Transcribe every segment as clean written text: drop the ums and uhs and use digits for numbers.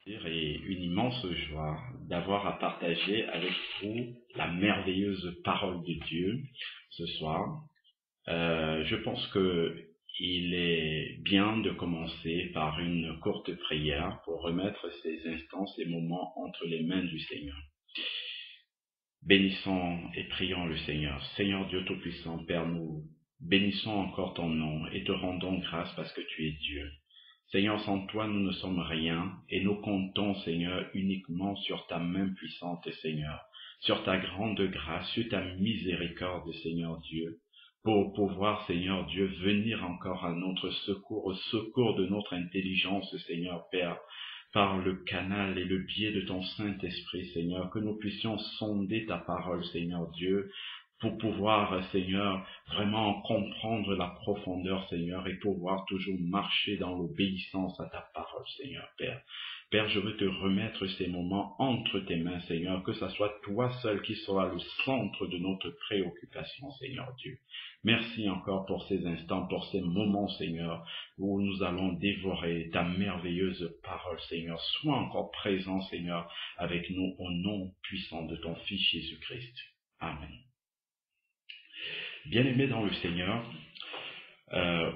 Et une immense joie d'avoir à partager avec vous la merveilleuse parole de Dieu ce soir. Je pense que il est bien de commencer par une courte prière pour remettre ces instants, ces moments entre les mains du Seigneur. Bénissons et prions le Seigneur. Seigneur Dieu Tout-Puissant, Père, nous bénissons encore ton nom et te rendons grâce parce que tu es Dieu. Seigneur, sans toi, nous ne sommes rien et nous comptons, Seigneur, uniquement sur ta main puissante, Seigneur, sur ta grande grâce, sur ta miséricorde, Seigneur Dieu, pour pouvoir, Seigneur Dieu, venir encore à notre secours, au secours de notre intelligence, Seigneur Père, par le canal et le biais de ton Saint-Esprit, Seigneur, que nous puissions sonder ta parole, Seigneur Dieu, pour pouvoir, Seigneur, vraiment comprendre la profondeur, Seigneur, et pouvoir toujours marcher dans l'obéissance à ta parole, Seigneur, Père. Père, je veux te remettre ces moments entre tes mains, Seigneur, que ce soit toi seul qui sera le centre de notre préoccupation, Seigneur Dieu. Merci encore pour ces instants, pour ces moments, Seigneur, où nous allons dévorer ta merveilleuse parole, Seigneur. Sois encore présent, Seigneur, avec nous au nom puissant de ton Fils Jésus-Christ. Amen. Bien-aimés dans le Seigneur,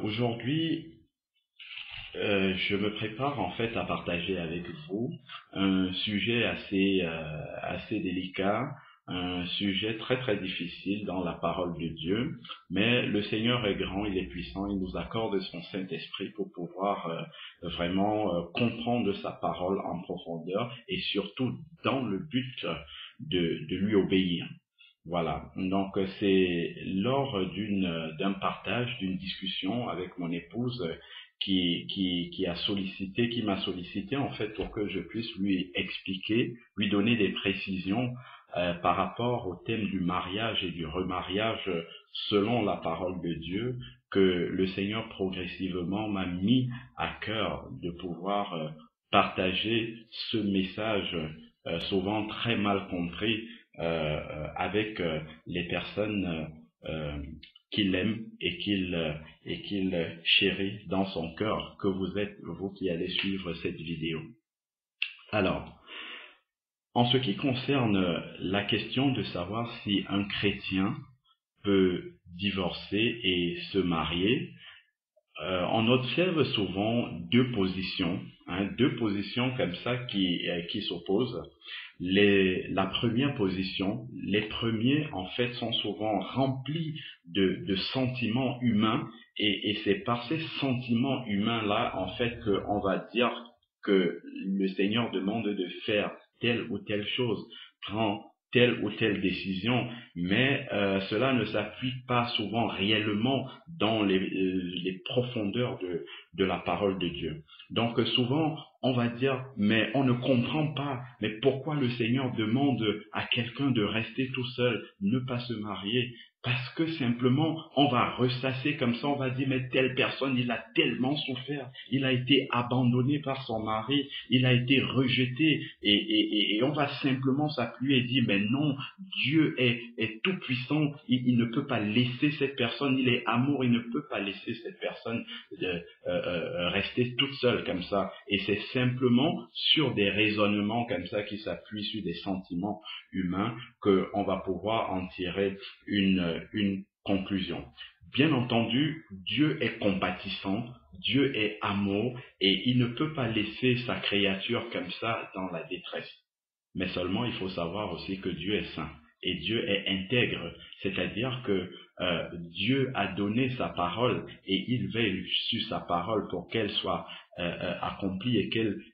aujourd'hui, je me prépare en fait à partager avec vous un sujet assez délicat, un sujet très très difficile dans la parole de Dieu, mais le Seigneur est grand, il est puissant, il nous accorde son Saint-Esprit pour pouvoir vraiment comprendre sa parole en profondeur et surtout dans le but de lui obéir. Voilà, donc c'est lors d'un partage, d'une discussion avec mon épouse qui m'a sollicité en fait pour que je puisse lui expliquer, lui donner des précisions par rapport au thème du mariage et du remariage selon la parole de Dieu que le Seigneur progressivement m'a mis à cœur de pouvoir partager ce message souvent très mal compris avec les personnes qu'il aime et qu'il chérit dans son cœur, que vous êtes, vous qui allez suivre cette vidéo. Alors, en ce qui concerne la question de savoir si un chrétien peut divorcer et se marier, on observe souvent deux positions comme ça qui s'opposent. La première position, les premiers en fait sont souvent remplis de sentiments humains et c'est par ces sentiments humains-là en fait qu'on va dire que le Seigneur demande de faire telle ou telle chose, prend telle ou telle décision, mais cela ne s'appuie pas souvent réellement dans les profondeurs de la parole de Dieu. Donc souvent, on va dire, mais on ne comprend pas, mais pourquoi le Seigneur demande à quelqu'un de rester tout seul, ne pas se marier? Parce que simplement, on va ressasser comme ça, on va dire, mais telle personne, il a tellement souffert, il a été abandonné par son mari, il a été rejeté, et on va simplement s'appuyer et dire, mais non, Dieu est tout puissant, il ne peut pas laisser cette personne, il est amour, il ne peut pas laisser cette personne rester toute seule comme ça. Et c'est simplement sur des raisonnements comme ça qui s'appuient sur des sentiments humains qu'on va pouvoir en tirer une conclusion. Bien entendu, Dieu est compatissant, Dieu est amour et il ne peut pas laisser sa créature comme ça dans la détresse. Mais seulement il faut savoir aussi que Dieu est saint et Dieu est intègre, c'est-à-dire que Dieu a donné sa parole et il veille sur sa parole pour qu'elle soit accomplie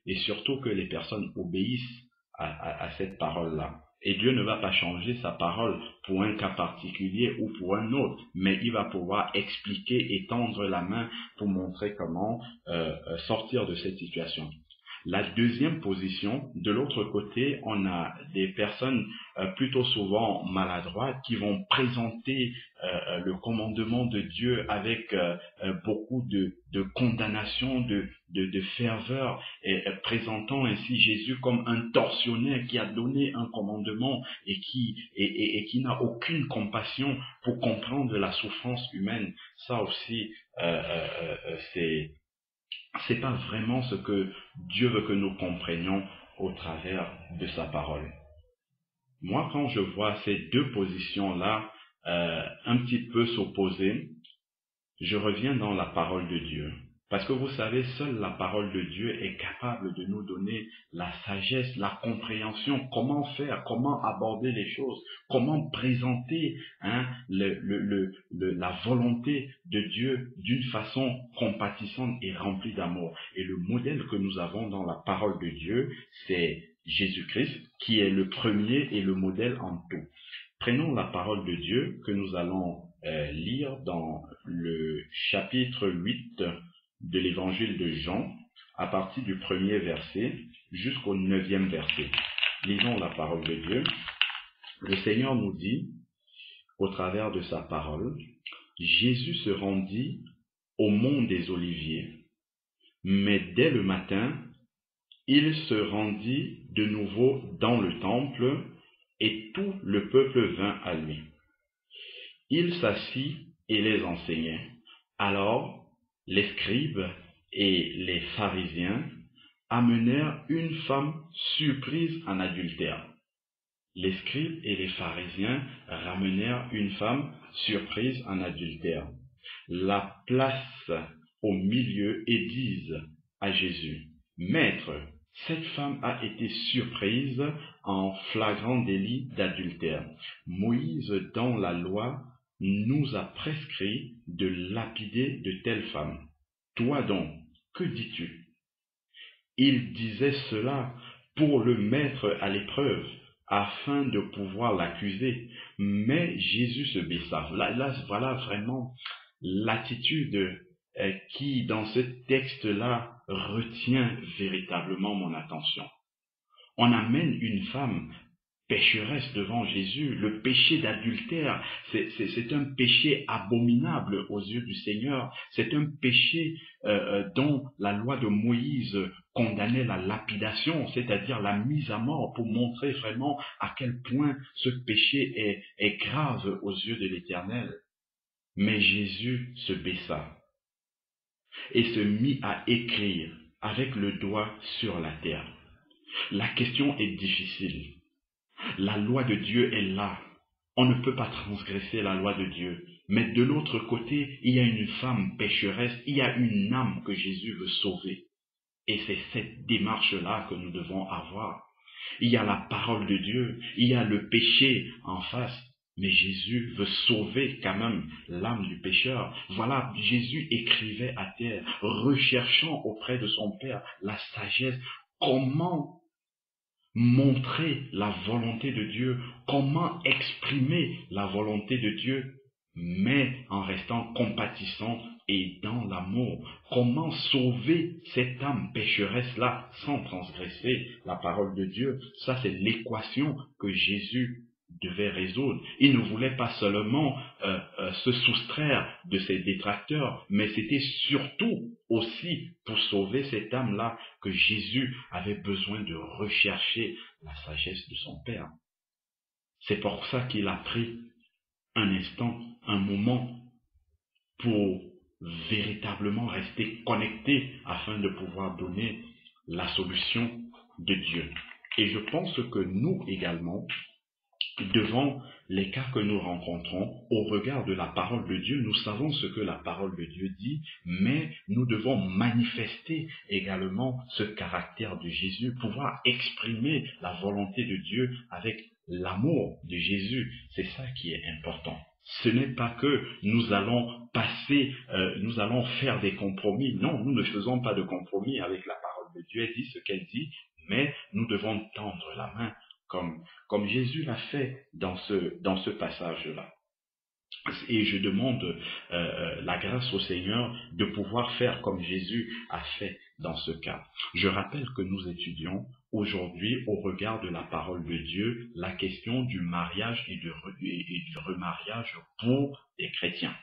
et surtout que les personnes obéissent à cette parole-là. Et Dieu ne va pas changer sa parole pour un cas particulier ou pour un autre, mais il va pouvoir expliquer et tendre la main pour montrer comment sortir de cette situation. La deuxième position, de l'autre côté, on a des personnes plutôt souvent maladroites qui vont présenter le commandement de Dieu avec beaucoup de condamnation, de ferveur, et présentant ainsi Jésus comme un tortionnaire qui a donné un commandement et qui n'a aucune compassion pour comprendre la souffrance humaine. Ça aussi, c'est pas vraiment ce que Dieu veut que nous comprenions au travers de sa parole. Moi, quand je vois ces deux positions-là un petit peu s'opposer, je reviens dans la parole de Dieu. Parce que vous savez, seule la parole de Dieu est capable de nous donner la sagesse, la compréhension, comment faire, comment aborder les choses, comment présenter la volonté de Dieu d'une façon compatissante et remplie d'amour. Et le modèle que nous avons dans la parole de Dieu, c'est Jésus-Christ, qui est le premier et le modèle en tout. Prenons la parole de Dieu que nous allons lire dans le chapitre 8 de l'évangile de Jean, à partir du premier verset jusqu'au 9e verset. Lisons la parole de Dieu. Le Seigneur nous dit, au travers de sa parole, Jésus se rendit au mont des Oliviers, mais dès le matin, il se rendit de nouveau dans le temple, et tout le peuple vint à lui. Il s'assit et les enseignait. Alors, les scribes et les pharisiens amenèrent une femme surprise en adultère. Les scribes et les pharisiens ramenèrent une femme surprise en adultère, la placent au milieu et disent à Jésus, « Maître, cette femme a été surprise en flagrant délit d'adultère. Moïse, dans la loi, nous a prescrit de lapider de telles femmes. Toi donc, que dis-tu » Il disait cela pour le mettre à l'épreuve, afin de pouvoir l'accuser. Mais Jésus se baissa. Là, voilà vraiment l'attitude qui, dans ce texte-là, retient véritablement mon attention. On amène une femme pécheresse devant Jésus. Le péché d'adultère, c'est un péché abominable aux yeux du Seigneur. C'est un péché dont la loi de Moïse condamnait la lapidation, c'est-à-dire la mise à mort, pour montrer vraiment à quel point ce péché est grave aux yeux de l'Éternel. Mais Jésus se baissa et se mit à écrire avec le doigt sur la terre. La question est difficile. La loi de Dieu est là. On ne peut pas transgresser la loi de Dieu. Mais de l'autre côté, il y a une femme pécheresse, il y a une âme que Jésus veut sauver. Et c'est cette démarche-là que nous devons avoir. Il y a la parole de Dieu, il y a le péché en face, mais Jésus veut sauver quand même l'âme du pécheur. Voilà, Jésus écrivait à terre, recherchant auprès de son Père la sagesse. Comment montrer la volonté de Dieu, comment exprimer la volonté de Dieu, mais en restant compatissant et dans l'amour. Comment sauver cette âme pécheresse-là sans transgresser la parole de Dieu? Ça, c'est l'équation que Jésus devait résoudre. Il ne voulait pas seulement se soustraire de ses détracteurs, mais c'était surtout aussi pour sauver cette âme-là que Jésus avait besoin de rechercher la sagesse de son Père. C'est pour ça qu'il a pris un instant, un moment pour véritablement rester connecté afin de pouvoir donner la solution de Dieu. Et je pense que nous également, devant les cas que nous rencontrons, au regard de la parole de Dieu, nous savons ce que la parole de Dieu dit, mais nous devons manifester également ce caractère de Jésus, pouvoir exprimer la volonté de Dieu avec l'amour de Jésus. C'est ça qui est important. Ce n'est pas que nous allons nous allons faire des compromis. Non, nous ne faisons pas de compromis avec la parole de Dieu. Elle dit ce qu'elle dit, mais nous devons tendre la main comme Jésus l'a fait dans ce passage-là. Et je demande la grâce au Seigneur de pouvoir faire comme Jésus a fait dans ce cas. Je rappelle que nous étudions aujourd'hui, au regard de la parole de Dieu, la question du mariage et du remariage pour les chrétiens.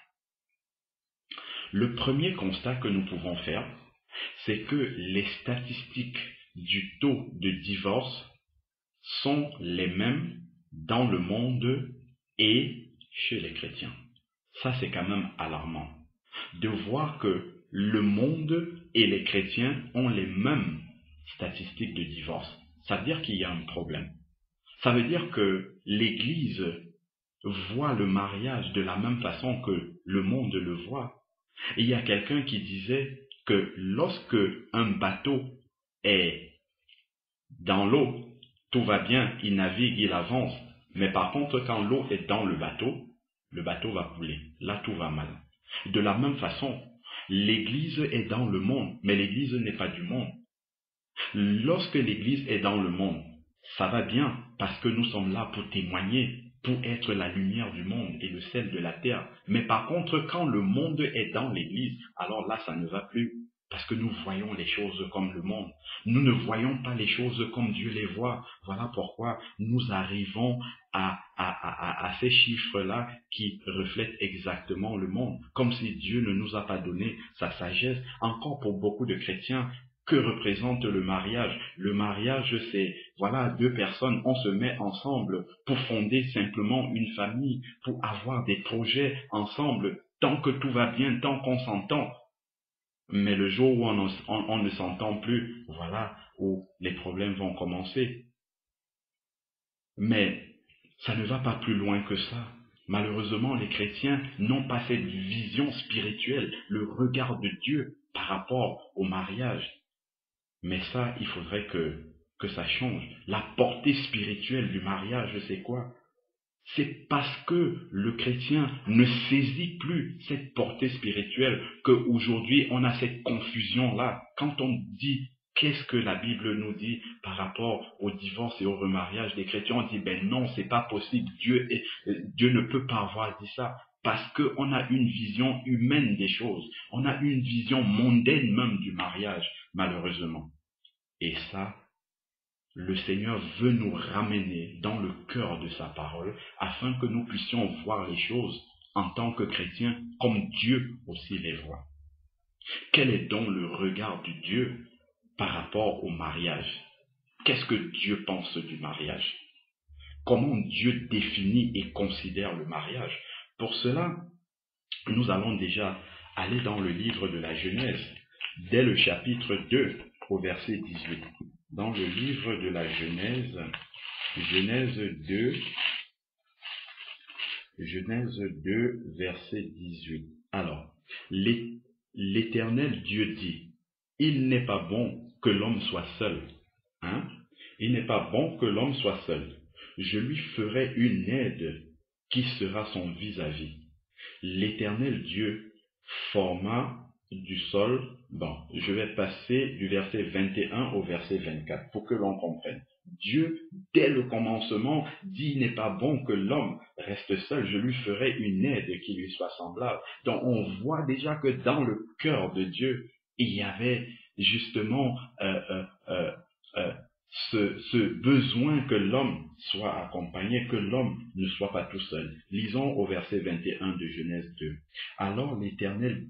Le premier constat que nous pouvons faire, c'est que les statistiques du taux de divorce sont les mêmes dans le monde et chez les chrétiens. Ça, c'est quand même alarmant de voir que le monde et les chrétiens ont les mêmes statistiques de divorce. Ça veut dire qu'il y a un problème. Ça veut dire que l'Église voit le mariage de la même façon que le monde le voit. Et il y a quelqu'un qui disait que lorsque un bateau est dans l'eau, tout va bien, il navigue, il avance. Mais par contre, quand l'eau est dans le bateau va couler. Là, tout va mal. De la même façon, l'Église est dans le monde, mais l'Église n'est pas du monde. Lorsque l'Église est dans le monde, ça va bien parce que nous sommes là pour témoigner, pour être la lumière du monde et le sel de la terre. Mais par contre, quand le monde est dans l'Église, alors là, ça ne va plus. Parce que nous voyons les choses comme le monde. Nous ne voyons pas les choses comme Dieu les voit. Voilà pourquoi nous arrivons à ces chiffres-là qui reflètent exactement le monde. Comme si Dieu ne nous a pas donné sa sagesse. Encore pour beaucoup de chrétiens, que représente le mariage? Le mariage, c'est, voilà, deux personnes, on se met ensemble pour fonder simplement une famille, pour avoir des projets ensemble, tant que tout va bien, tant qu'on s'entend. Mais le jour où on ne s'entend plus, voilà, où les problèmes vont commencer. Mais ça ne va pas plus loin que ça. Malheureusement, les chrétiens n'ont pas cette vision spirituelle, le regard de Dieu par rapport au mariage. Mais ça, il faudrait que ça change. La portée spirituelle du mariage, c'est quoi? C'est parce que le chrétien ne saisit plus cette portée spirituelle qu'aujourd'hui on a cette confusion-là. Quand on dit qu'est-ce que la Bible nous dit par rapport au divorce et au remariage des chrétiens, on dit ben non, c'est pas possible, Dieu ne peut pas avoir dit ça. Parce qu'on a une vision humaine des choses, on a une vision mondaine même du mariage, malheureusement. Et ça, le Seigneur veut nous ramener dans le cœur de sa parole afin que nous puissions voir les choses en tant que chrétiens comme Dieu aussi les voit. Quel est donc le regard de Dieu par rapport au mariage? Qu'est-ce que Dieu pense du mariage? Comment Dieu définit et considère le mariage? Pour cela, nous allons déjà aller dans le livre de la Genèse, dès le chapitre 2 au verset 18. Dans le livre de la Genèse, Genèse 2, verset 18. Alors, l'Éternel Dieu dit, il n'est pas bon que l'homme soit seul. Il n'est pas bon que l'homme soit seul. Je lui ferai une aide qui sera son vis-à-vis. L'Éternel Dieu forma du sol. Bon, je vais passer du verset 21 au verset 24 pour que l'on comprenne. Dieu, dès le commencement, dit il n'est pas bon que l'homme reste seul, je lui ferai une aide qui lui soit semblable. Donc on voit déjà que dans le cœur de Dieu, il y avait justement ce besoin que l'homme soit accompagné, que l'homme ne soit pas tout seul. Lisons au verset 21 de Genèse 2. Alors l'Éternel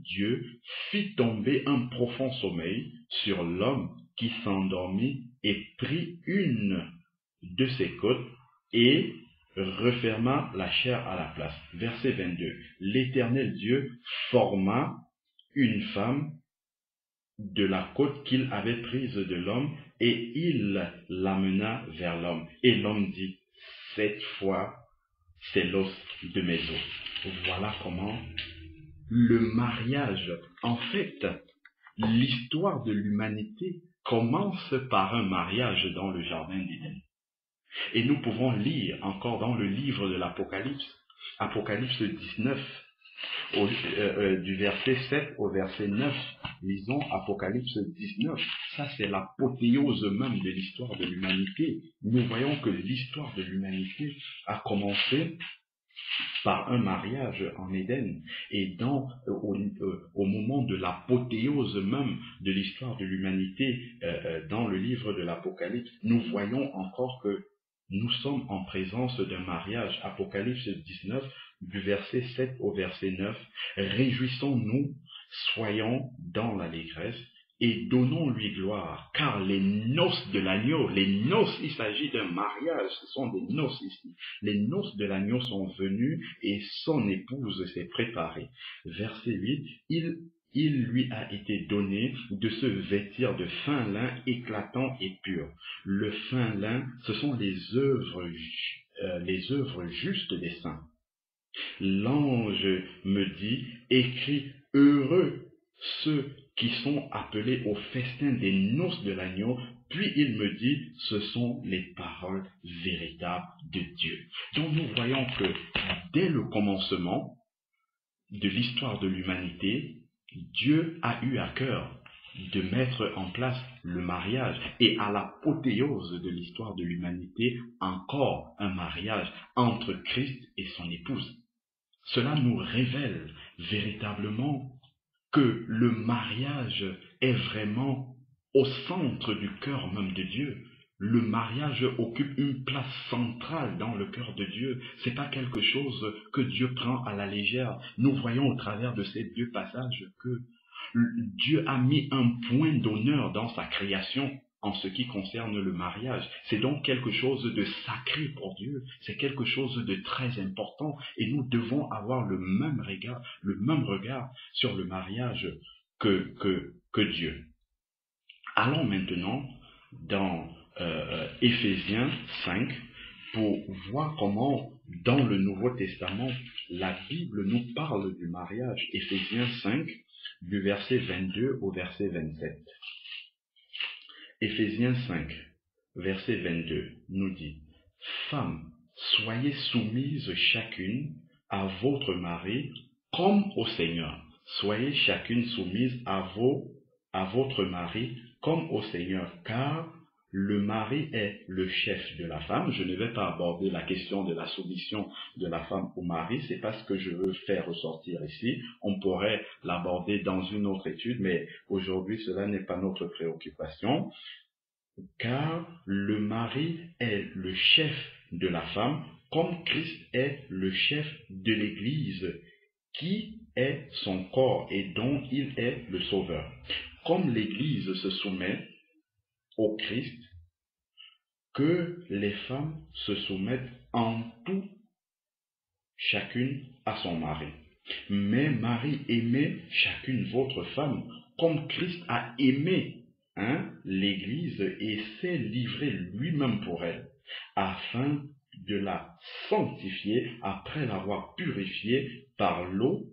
Dieu fit tomber un profond sommeil sur l'homme qui s'endormit et prit une de ses côtes et referma la chair à la place. Verset 22. L'Éternel Dieu forma une femme de la côte qu'il avait prise de l'homme et il l'amena vers l'homme. Et l'homme dit, cette fois, c'est l'os de mes os. Voilà comment le mariage, en fait, l'histoire de l'humanité commence par un mariage dans le jardin d'Éden. Et nous pouvons lire encore dans le livre de l'Apocalypse, Apocalypse 19, du verset 7 au verset 9, lisons Apocalypse 19, ça c'est l'apothéose même de l'histoire de l'humanité. Nous voyons que l'histoire de l'humanité a commencé par un mariage en Éden, et au moment de l'apothéose même de l'histoire de l'humanité, dans le livre de l'Apocalypse, nous voyons encore que nous sommes en présence d'un mariage. Apocalypse 19, du verset 7 au verset 9, réjouissons-nous, soyons dans l'allégresse et donnons-lui gloire, car les noces de l'agneau, les noces, il s'agit d'un mariage, ce sont des noces ici, les noces de l'agneau sont venues et son épouse s'est préparée. Verset 8, il lui a été donné de se vêtir de fin lin éclatant et pur. Le fin lin, ce sont les œuvres justes des saints. L'ange me dit, écris, heureux ceux qui sont appelés au festin des noces de l'agneau. Puis il me dit, ce sont les paroles véritables de Dieu. Donc nous voyons que dès le commencement de l'histoire de l'humanité, Dieu a eu à cœur de mettre en place le mariage, et à l'apothéose de l'histoire de l'humanité, encore un mariage entre Christ et son épouse. Cela nous révèle véritablement que le mariage est vraiment au centre du cœur même de Dieu. Le mariage occupe une place centrale dans le cœur de Dieu. C'est pas quelque chose que Dieu prend à la légère. Nous voyons au travers de ces deux passages que Dieu a mis un point d'honneur dans sa création en ce qui concerne le mariage. C'est donc quelque chose de sacré pour Dieu. C'est quelque chose de très important et nous devons avoir le même regard sur le mariage que Dieu. Allons maintenant dans Éphésiens 5 pour voir comment dans le Nouveau Testament la Bible nous parle du mariage. Éphésiens 5 du verset 22 au verset 27. Éphésiens 5, verset 22 nous dit, « Femmes, soyez soumises chacune à votre mari comme au Seigneur. Soyez chacune soumise à votre mari comme au Seigneur, car le mari est le chef de la femme. » Je ne vais pas aborder la question de la soumission de la femme au mari, c'est pas ce que je veux faire ressortir ici. On pourrait l'aborder dans une autre étude, mais aujourd'hui cela n'est pas notre préoccupation. Car le mari est le chef de la femme, comme Christ est le chef de l'Église, qui est son corps et dont il est le sauveur. Comme l'Église se soumet au Christ, que les femmes se soumettent en tout, chacune à son mari. Mais Marie, aimez chacune votre femme, comme Christ a aimé l'Église et s'est livré lui-même pour elle, afin de la sanctifier après l'avoir purifiée par l'eau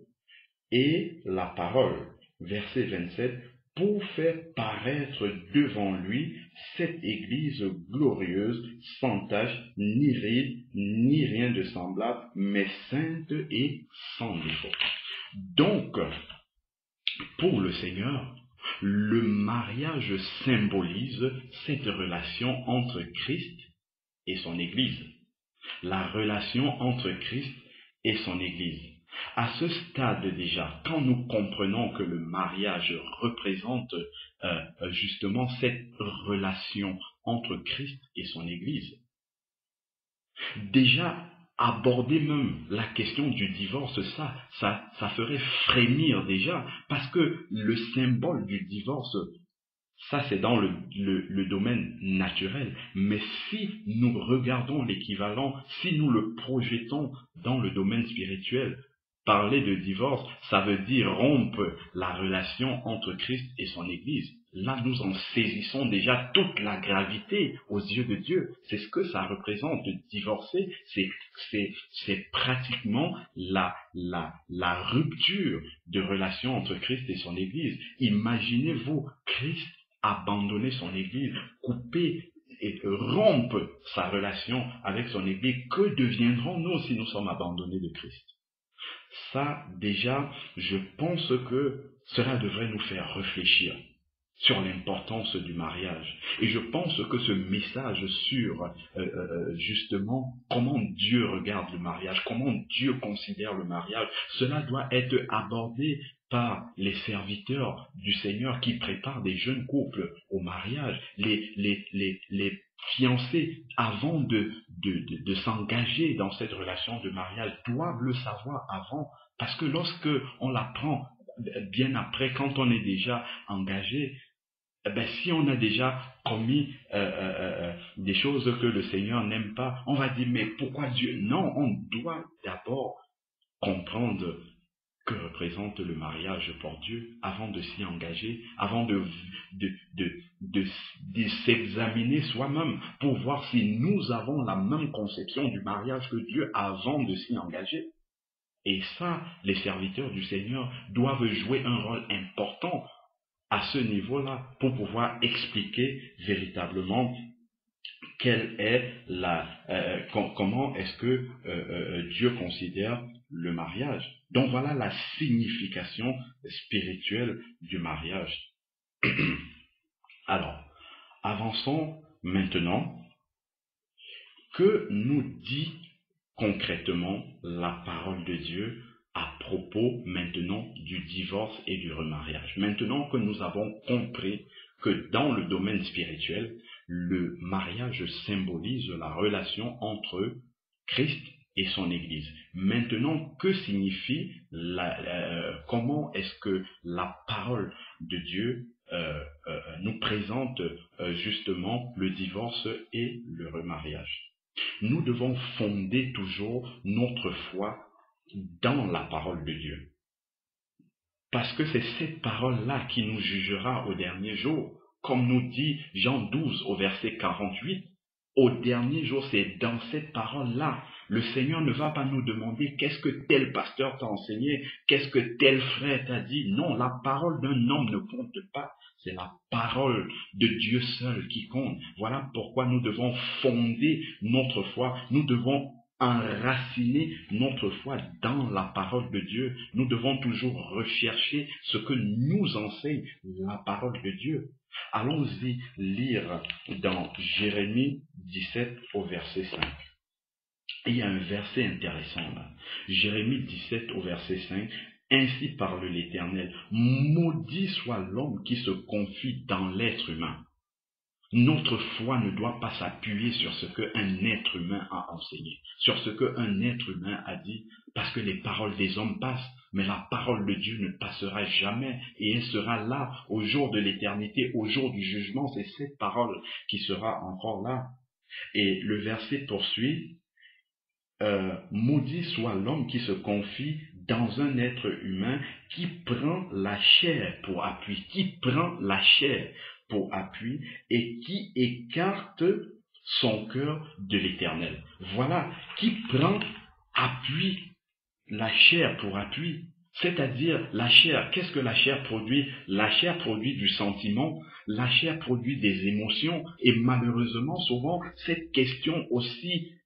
et la parole. Verset 27, pour faire paraître devant lui cette Église glorieuse, sans tache, ni ride, ni rien de semblable, mais sainte et sans défaut. Donc, pour le Seigneur, le mariage symbolise cette relation entre Christ et son Église. La relation entre Christ et son Église. À ce stade déjà, quand nous comprenons que le mariage représente justement cette relation entre Christ et son Église, déjà aborder même la question du divorce, ça ferait frémir déjà, parce que le symbole du divorce, ça c'est dans le domaine naturel, mais si nous regardons l'équivalent, si nous le projetons dans le domaine spirituel, parler de divorce, ça veut dire rompre la relation entre Christ et son Église. Là, nous en saisissons déjà toute la gravité aux yeux de Dieu. C'est ce que ça représente de divorcer. C'est pratiquement la rupture de relation entre Christ et son Église. Imaginez-vous, Christ abandonner son Église, couper et rompre sa relation avec son Église. Que deviendrons-nous si nous sommes abandonnés de Christ? Ça, déjà, je pense que cela devrait nous faire réfléchir sur l'importance du mariage. Et je pense que ce message sur justement comment Dieu regarde le mariage, comment Dieu considère le mariage, cela doit être abordé par les serviteurs du Seigneur qui préparent des jeunes couples au mariage, les fiancés, avant de s'engager dans cette relation de mariage, doivent le savoir avant, parce que lorsque on l'apprend bien après, quand on est déjà engagé, si on a déjà commis des choses que le Seigneur n'aime pas, on va dire, mais pourquoi Dieu? Non, on doit d'abord comprendre que représente le mariage pour Dieu avant de s'y engager, avant de s'examiner soi-même pour voir si nous avons la même conception du mariage que Dieu avant de s'y engager. Et ça, les serviteurs du Seigneur doivent jouer un rôle important à ce niveau-là pour pouvoir expliquer véritablement quelle est comment est-ce que Dieu considère le mariage. Donc voilà la signification spirituelle du mariage. Alors, avançons maintenant. Que nous dit concrètement la parole de Dieu à propos maintenant du divorce et du remariage? Maintenant que nous avons compris que dans le domaine spirituel, le mariage symbolise la relation entre Christ et son Église. Maintenant, que signifie comment est-ce que la parole de Dieu nous présente justement le divorce et le remariage? Nous devons fonder toujours notre foi dans la parole de Dieu. Parce que c'est cette parole-là qui nous jugera au dernier jour. Comme nous dit Jean 12 au verset 48, au dernier jour, c'est dans cette parole-là. Le Seigneur ne va pas nous demander qu'est-ce que tel pasteur t'a enseigné, qu'est-ce que tel frère t'a dit. Non, la parole d'un homme ne compte pas. C'est la parole de Dieu seul qui compte. Voilà pourquoi nous devons fonder notre foi. Nous devons enraciner notre foi dans la parole de Dieu. Nous devons toujours rechercher ce que nous enseigne la parole de Dieu. Allons-y lire dans Jérémie 17 au verset 5. Il y a un verset intéressant là. Jérémie 17 au verset 5. Ainsi parle l'Éternel. Maudit soit l'homme qui se confie dans l'être humain. Notre foi ne doit pas s'appuyer sur ce qu'un être humain a enseigné, sur ce qu'un être humain a dit, parce que les paroles des hommes passent, mais la parole de Dieu ne passera jamais, et elle sera là au jour de l'éternité, au jour du jugement. C'est cette parole qui sera encore là. Et le verset poursuit, maudit soit l'homme qui se confie dans un être humain qui prend la chair pour appui, et qui écarte son cœur de l'Éternel. Voilà, qui prend appui, la chair pour appui. C'est-à-dire la chair, qu'est-ce que la chair produit? La chair produit du sentiment, la chair produit des émotions, et malheureusement souvent cette question aussi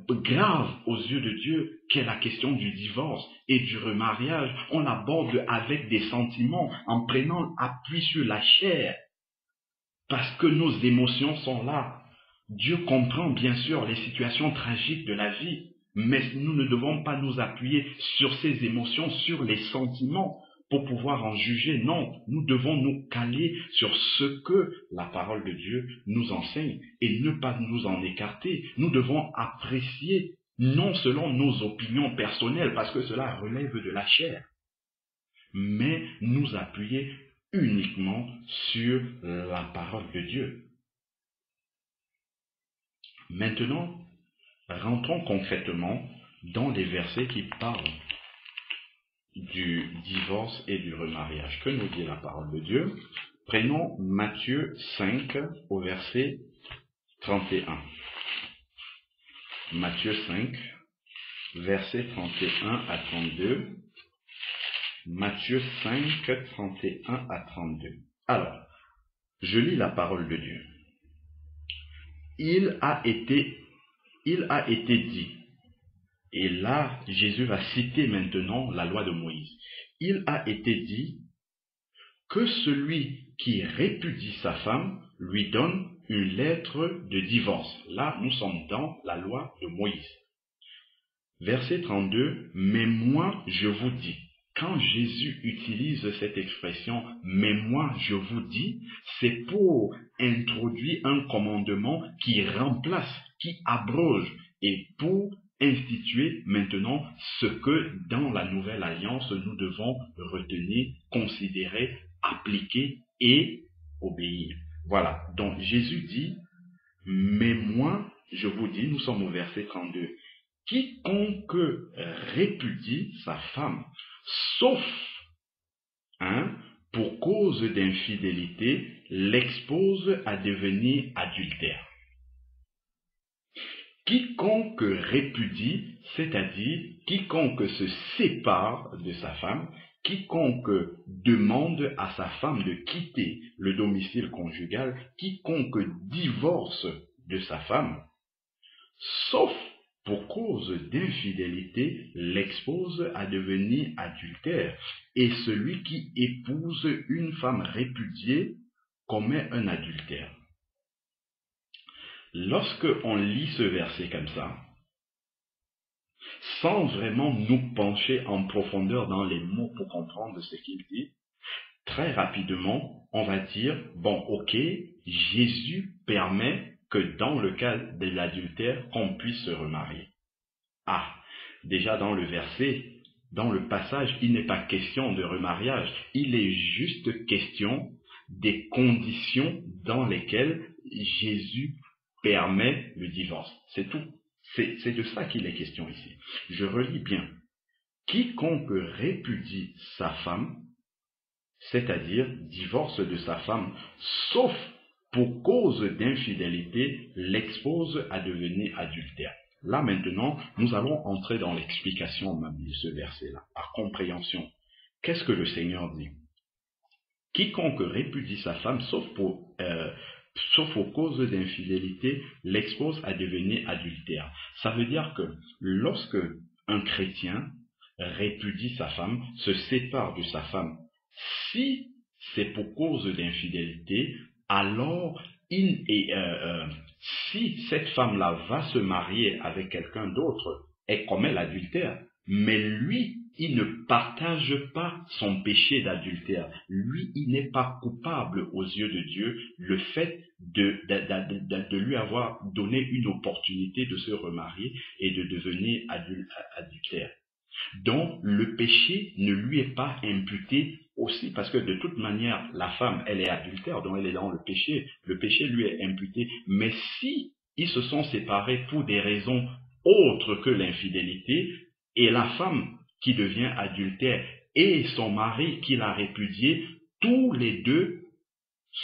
grave aux yeux de Dieu, qu'est la question du divorce et du remariage, on l'aborde avec des sentiments, en prenant appui sur la chair, parce que nos émotions sont là. Dieu comprend bien sûr les situations tragiques de la vie, mais nous ne devons pas nous appuyer sur ces émotions, sur les sentiments, pour pouvoir en juger. Non, nous devons nous caler sur ce que la parole de Dieu nous enseigne et ne pas nous en écarter. Nous devons apprécier, non selon nos opinions personnelles, parce que cela relève de la chair, mais nous appuyer uniquement sur la parole de Dieu. Maintenant, rentrons concrètement dans les versets qui parlent du divorce et du remariage. Que nous dit la parole de Dieu? Prenons Matthieu 5 au verset 31. Matthieu 5, versets 31 à 32. Matthieu 5, 31 à 32. Alors, je lis la parole de Dieu. Il a été dit, et là, Jésus va citer maintenant la loi de Moïse. Il a été dit que celui qui répudie sa femme lui donne une lettre de divorce. Là, nous sommes dans la loi de Moïse. Verset 32, mais moi, je vous dis. Quand Jésus utilise cette expression « mais moi, je vous dis », c'est pour introduire un commandement qui remplace, qui abroge, et pour instituer maintenant ce que dans la nouvelle alliance nous devons retenir, considérer, appliquer et obéir. Voilà, donc Jésus dit « mais moi, je vous dis », nous sommes au verset 32, quiconque répudie sa femme, sauf pour cause d'infidélité, l'expose à devenir adultère. Quiconque répudie, c'est-à-dire quiconque se sépare de sa femme, quiconque demande à sa femme de quitter le domicile conjugal, quiconque divorce de sa femme, sauf pour cause d'infidélité, l'expose à devenir adultère. Et celui qui épouse une femme répudiée commet un adultère. Lorsque on lit ce verset comme ça, sans vraiment nous pencher en profondeur dans les mots pour comprendre ce qu'il dit, très rapidement, on va dire, bon, ok, Jésus permet que dans le cas de l'adultère, qu'on puisse se remarier. Ah, déjà dans le verset, dans le passage, il n'est pas question de remariage, il est juste question des conditions dans lesquelles Jésus permet le divorce. C'est tout. C'est de ça qu'il est question ici. Je relis bien. Quiconque répudie sa femme, c'est-à-dire divorce de sa femme, sauf pour cause d'infidélité, l'expose à devenir adultère. Là maintenant, nous allons entrer dans l'explication même de ce verset-là, par compréhension. Qu'est-ce que le Seigneur dit? Quiconque répudie sa femme, sauf pour cause d'infidélité, l'expose à devenir adultère. Ça veut dire que lorsque un chrétien répudie sa femme, se sépare de sa femme, si c'est pour cause d'infidélité, alors si cette femme-là va se marier avec quelqu'un d'autre, elle commet l'adultère. Mais lui, il ne partage pas son péché d'adultère. Lui, il n'est pas coupable aux yeux de Dieu le fait de lui avoir donné une opportunité de se remarier et de devenir adultère. Donc, le péché ne lui est pas imputé aussi, parce que de toute manière, la femme, elle est adultère, donc elle est dans le péché lui est imputé. Mais si ils se sont séparés pour des raisons autres que l'infidélité, et la femme qui devient adultère et son mari qui l'a répudié, tous les deux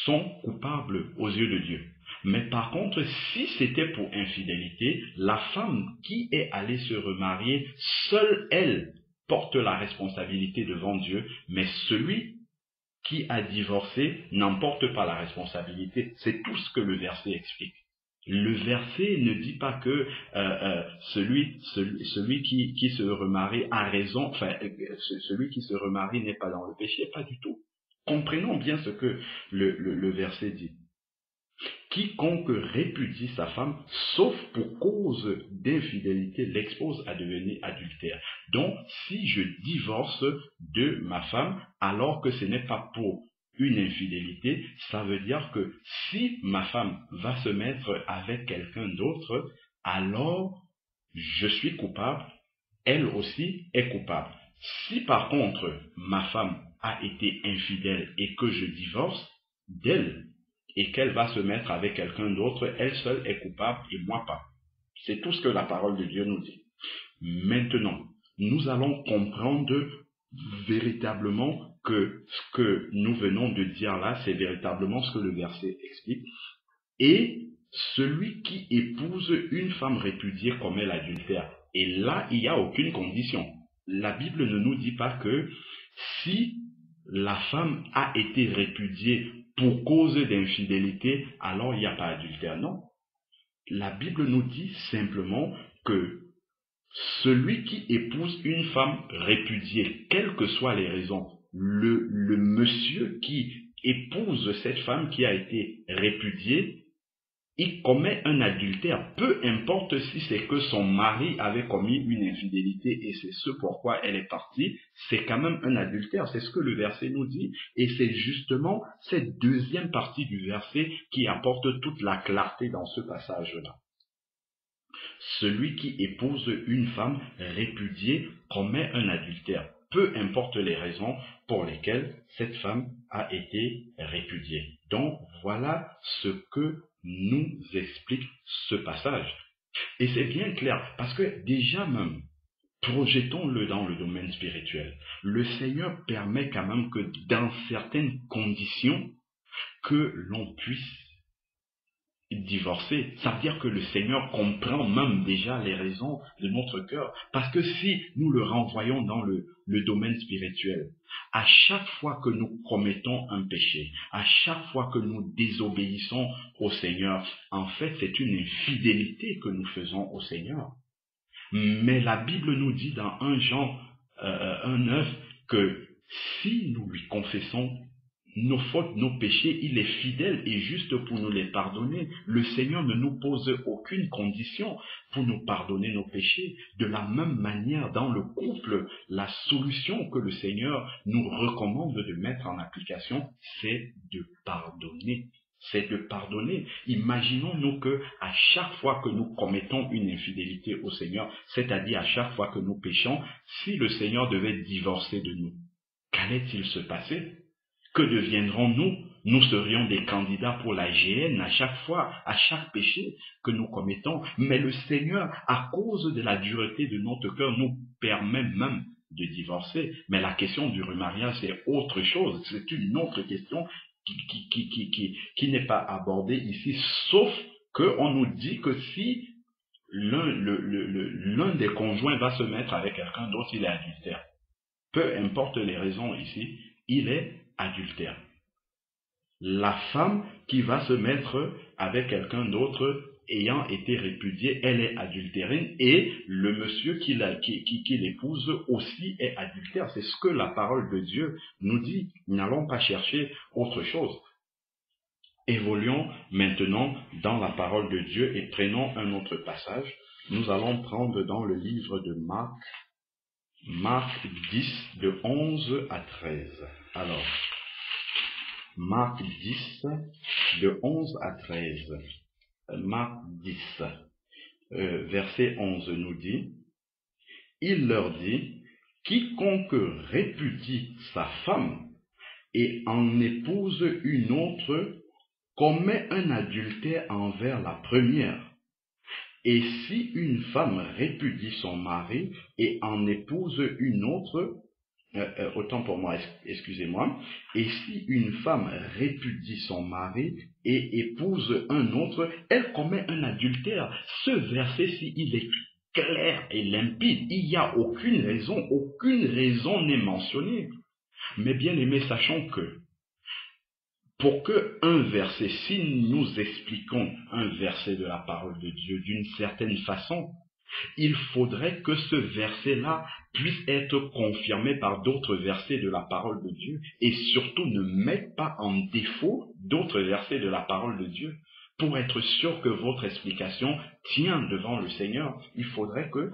sont coupables aux yeux de Dieu. Mais par contre, si c'était pour infidélité, la femme qui est allée se remarier, seule elle porte la responsabilité devant Dieu, mais celui qui a divorcé n'en porte pas la responsabilité. C'est tout ce que le verset explique. Le verset ne dit pas que celui qui se remarie a raison, enfin, celui qui se remarie n'est pas dans le péché, pas du tout. Comprenons bien ce que le verset dit. Quiconque répudie sa femme, sauf pour cause d'infidélité, l'expose à devenir adultère. Donc, si je divorce de ma femme, alors que ce n'est pas pour une infidélité, ça veut dire que si ma femme va se mettre avec quelqu'un d'autre, alors je suis coupable, elle aussi est coupable. Si par contre ma femme a été infidèle et que je divorce d'elle, et qu'elle va se mettre avec quelqu'un d'autre, elle seule est coupable et moi pas. C'est tout ce que la parole de Dieu nous dit. Maintenant, nous allons comprendre véritablement que ce que nous venons de dire là, c'est véritablement ce que le verset explique. Et celui qui épouse une femme répudiée commet l'adultère. Et là, il n'y a aucune condition. La Bible ne nous dit pas que si la femme a été répudiée pour cause d'infidélité, alors il n'y a pas adultère. Non. La Bible nous dit simplement que celui qui épouse une femme répudiée, quelles que soient les raisons, le monsieur qui épouse cette femme qui a été répudiée, il commet un adultère, peu importe si c'est que son mari avait commis une infidélité et c'est ce pourquoi elle est partie, c'est quand même un adultère, c'est ce que le verset nous dit, et c'est justement cette deuxième partie du verset qui apporte toute la clarté dans ce passage-là. Celui qui épouse une femme répudiée commet un adultère, peu importe les raisons pour lesquelles cette femme a été répudiée. Donc voilà ce que nous explique ce passage. Et c'est bien clair, parce que déjà même, projetons-le dans le domaine spirituel. Le Seigneur permet quand même que dans certaines conditions, que l'on puisse divorcer. Ça veut dire que le Seigneur comprend même déjà les raisons de notre cœur. Parce que si nous le renvoyons dans le domaine spirituel, à chaque fois que nous commettons un péché, à chaque fois que nous désobéissons au Seigneur, en fait, c'est une infidélité que nous faisons au Seigneur. Mais la Bible nous dit dans 1 Jean 1,9 que si nous lui confessons nos fautes, nos péchés, il est fidèle et juste pour nous les pardonner. Le Seigneur ne nous pose aucune condition pour nous pardonner nos péchés. De la même manière, dans le couple, la solution que le Seigneur nous recommande de mettre en application, c'est de pardonner. C'est de pardonner. Imaginons-nous que à chaque fois que nous commettons une infidélité au Seigneur, c'est-à-dire à chaque fois que nous péchons, si le Seigneur devait divorcer de nous, qu'allait-il se passer? Que deviendrons-nous? Nous serions des candidats pour la géhenne à chaque fois, à chaque péché que nous commettons. Mais le Seigneur, à cause de la dureté de notre cœur, nous permet même de divorcer. Mais la question du remariage, c'est autre chose. C'est une autre question qui n'est pas abordée ici, sauf qu'on nous dit que si l'un des conjoints va se mettre avec quelqu'un d'autre, il est adultère. Peu importe les raisons ici, il est adultère. La femme qui va se mettre avec quelqu'un d'autre ayant été répudiée, elle est adultérine, et le monsieur qui l'épouse aussi est adultère. C'est ce que la parole de Dieu nous dit. N'allons pas chercher autre chose. Évoluons maintenant dans la parole de Dieu et prenons un autre passage. Nous allons prendre dans le livre de Marc 10, de 11 à 13. Alors, Marc 10, de 11 à 13. Marc 10, verset 11 nous dit, « Il leur dit, quiconque répudie sa femme et en épouse une autre commet un adultère envers la première. Et si une femme répudie son mari et en épouse une autre, autant pour moi, excusez-moi, et si une femme répudie son mari et épouse un autre, elle commet un adultère. Ce verset-ci, il est clair et limpide. Il n'y a aucune raison n'est mentionnée. Mais bien aimés, sachons que pour que un verset, si nous expliquons un verset de la parole de Dieu d'une certaine façon, il faudrait que ce verset-là puisse être confirmé par d'autres versets de la parole de Dieu et surtout ne mette pas en défaut d'autres versets de la parole de Dieu. Pour être sûr que votre explication tient devant le Seigneur, il faudrait que,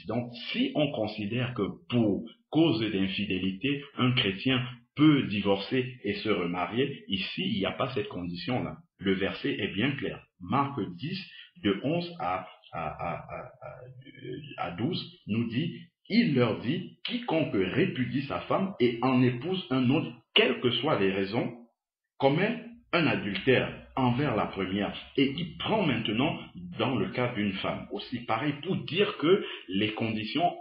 donc, si on considère que pour cause d'infidélité, un chrétien peut divorcer et se remarier, ici, il n'y a pas cette condition-là. Le verset est bien clair. Marc 10, de 11 à 12, nous dit, il leur dit, quiconque répudie sa femme et en épouse un autre, quelles que soient les raisons, commet un adultère envers la première. Et il prend maintenant dans le cas d'une femme aussi pareil pour dire que les conditions,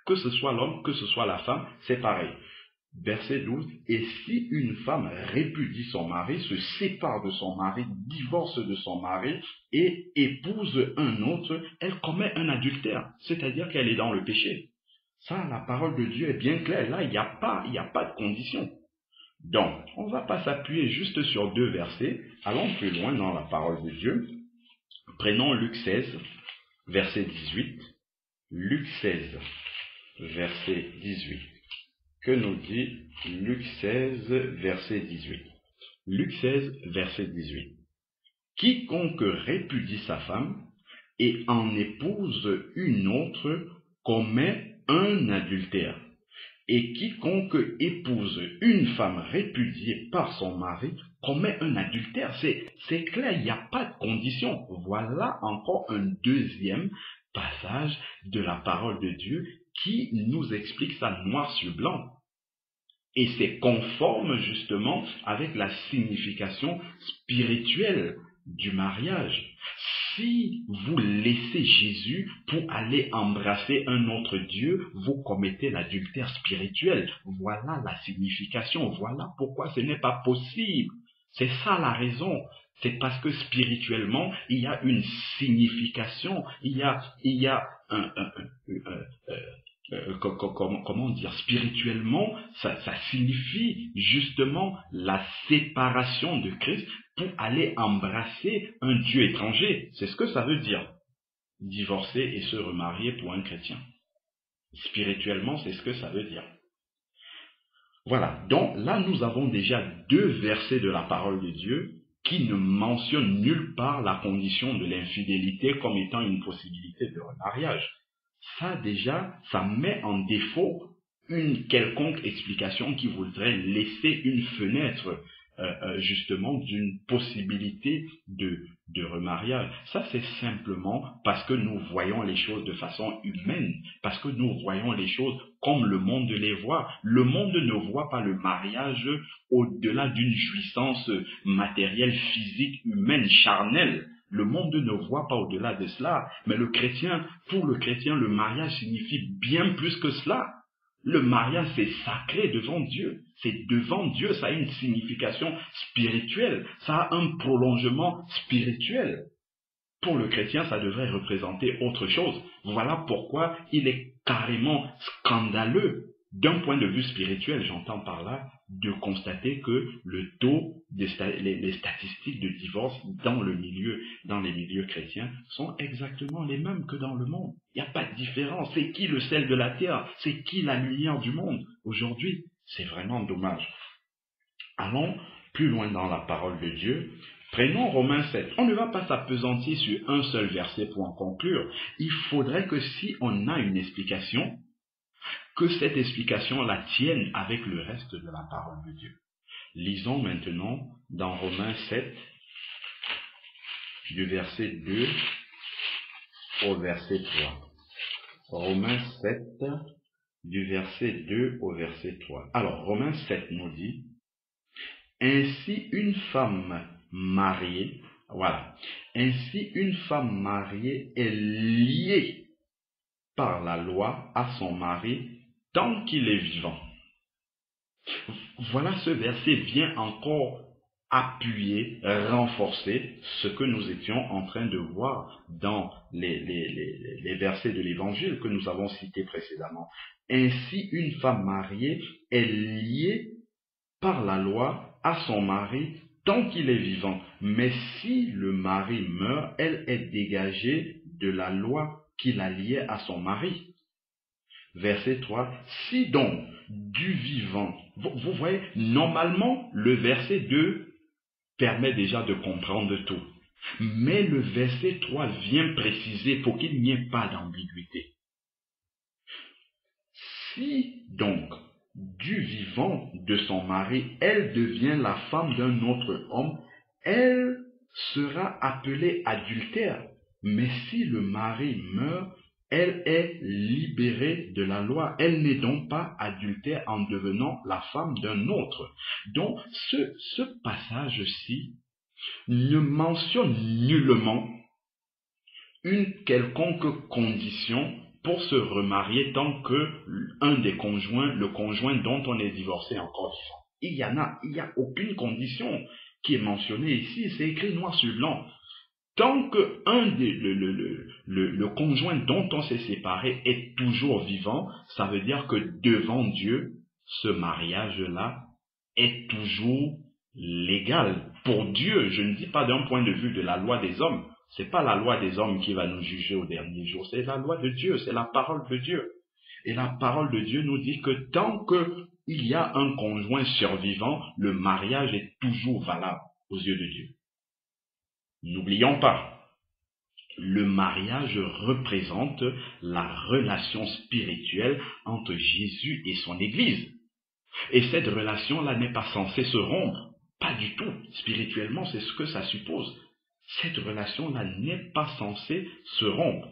que ce soit l'homme, que ce soit la femme, c'est pareil. Verset 12, et si une femme répudie son mari, se sépare de son mari, divorce de son mari et épouse un autre, elle commet un adultère, c'est-à-dire qu'elle est dans le péché. Ça, la parole de Dieu est bien claire. Là, il n'y a pas de condition. Donc, on ne va pas s'appuyer juste sur deux versets. Allons plus loin dans la parole de Dieu. Prenons Luc 16, verset 18. Luc 16, verset 18. Que nous dit Luc 16, verset 18? Luc 16, verset 18. Quiconque répudie sa femme et en épouse une autre commet un adultère. Et quiconque épouse une femme répudiée par son mari commet un adultère. C'est clair, il n'y a pas de condition. Voilà encore un deuxième passage de la parole de Dieu qui nous explique ça noir sur blanc. Et c'est conforme justement avec la signification spirituelle du mariage. si vous laissez Jésus pour aller embrasser un autre Dieu, vous commettez l'adultère spirituel. Voilà la signification. Voilà pourquoi ce n'est pas possible. C'est ça la raison. C'est parce que spirituellement, il y a une signification, il y a comment dire, spirituellement, ça signifie justement la séparation de Christ pour aller embrasser un Dieu étranger. C'est ce que ça veut dire, divorcer et se remarier pour un chrétien. Spirituellement, c'est ce que ça veut dire. Voilà, donc là nous avons déjà 2 versets de la parole de Dieu qui ne mentionnent nulle part la condition de l'infidélité comme étant une possibilité de remariage. Ça déjà, ça met en défaut une quelconque explication qui voudrait laisser une fenêtre justement d'une possibilité de remariage. Ça, c'est simplement parce que nous voyons les choses de façon humaine, parce que nous voyons les choses comme le monde les voit. Le monde ne voit pas le mariage au-delà d'une jouissance matérielle, physique, humaine, charnelle. Le monde ne voit pas au-delà de cela. Mais pour le chrétien, le mariage signifie bien plus que cela. Le mariage, c'est sacré devant Dieu. C'est devant Dieu, ça a une signification spirituelle. Ça a un prolongement spirituel. Pour le chrétien, ça devrait représenter autre chose. Voilà pourquoi il est carrément scandaleux, d'un point de vue spirituel, j'entends par là, de constater que le taux, les statistiques de divorce dans les milieux chrétiens sont exactement les mêmes que dans le monde. Il n'y a pas de différence. C'est qui le sel de la terre? C'est qui la lumière du monde? Aujourd'hui, c'est vraiment dommage. Allons plus loin dans la parole de Dieu. Prenons Romains 7. On ne va pas s'appesantir sur un seul verset pour en conclure. Il faudrait que si on a une explication, que cette explication la tienne avec le reste de la parole de Dieu. Lisons maintenant dans Romains 7, du verset 2 au verset 3. Romains 7, du verset 2 au verset 3. Alors, Romains 7 nous dit, « Ainsi une femme mariée, ainsi une femme mariée est liée par la loi à son mari tant qu'il est vivant. » Voilà, ce verset vient encore appuyer, renforcer ce que nous étions en train de voir dans les versets de l'Évangile que nous avons cités précédemment. Ainsi, une femme mariée est liée par la loi à son mari tant qu'il est vivant. Mais si le mari meurt, elle est dégagée de la loi qui la liait à son mari. Verset 3. Si donc du vivant, vous voyez, normalement, le verset 2 permet déjà de comprendre tout. Mais le verset 3 vient préciser pour qu'il n'y ait pas d'ambiguïté. Si donc du vivant de son mari, elle devient la femme d'un autre homme, elle sera appelée adultère. Mais si le mari meurt, elle est libérée de la loi. Elle n'est donc pas adultère en devenant la femme d'un autre. Donc, ce passage-ci ne mentionne nullement une quelconque condition pour se remarier tant que le conjoint dont on est divorcé est encore vivant. Il y a aucune condition qui est mentionnée ici. C'est écrit noir sur blanc. Tant que le conjoint dont on s'est séparé est toujours vivant, ça veut dire que devant Dieu, ce mariage-là est toujours légal. Pour Dieu, je ne dis pas d'un point de vue de la loi des hommes. C'est pas la loi des hommes qui va nous juger au dernier jour. C'est la loi de Dieu, c'est la parole de Dieu. Et la parole de Dieu nous dit que tant qu'il y a un conjoint survivant, le mariage est toujours valable aux yeux de Dieu. N'oublions pas, le mariage représente la relation spirituelle entre Jésus et son Église. Et cette relation-là n'est pas censée se rompre. Pas du tout. Spirituellement, c'est ce que ça suppose. Cette relation-là n'est pas censée se rompre.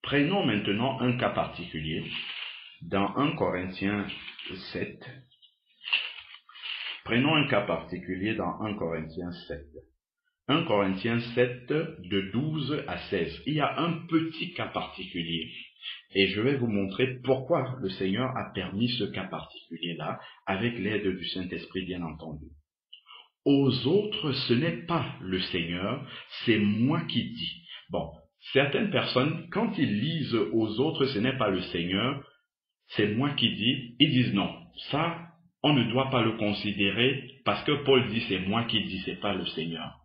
Prenons maintenant un cas particulier. Dans 1 Corinthiens 7. Prenons un cas particulier dans 1 Corinthiens 7. 1 Corinthiens 7, de 12 à 16. Il y a un petit cas particulier. Et je vais vous montrer pourquoi le Seigneur a permis ce cas particulier-là, avec l'aide du Saint-Esprit, bien entendu. Aux autres, ce n'est pas le Seigneur, c'est moi qui dis. Bon, certaines personnes, quand ils lisent aux autres, ce n'est pas le Seigneur, c'est moi qui dis, ils disent non. Ça, on ne doit pas le considérer parce que Paul dit c'est moi qui dis, c'est pas le Seigneur.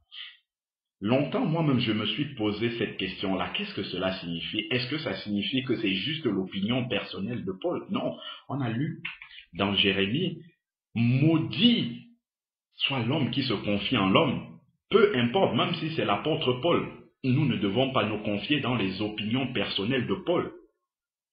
Longtemps, moi-même, je me suis posé cette question-là. Qu'est-ce que cela signifie? Est-ce que ça signifie que c'est juste l'opinion personnelle de Paul? Non. On a lu dans Jérémie, maudit soit l'homme qui se confie en l'homme. Peu importe, même si c'est l'apôtre Paul, nous ne devons pas nous confier dans les opinions personnelles de Paul.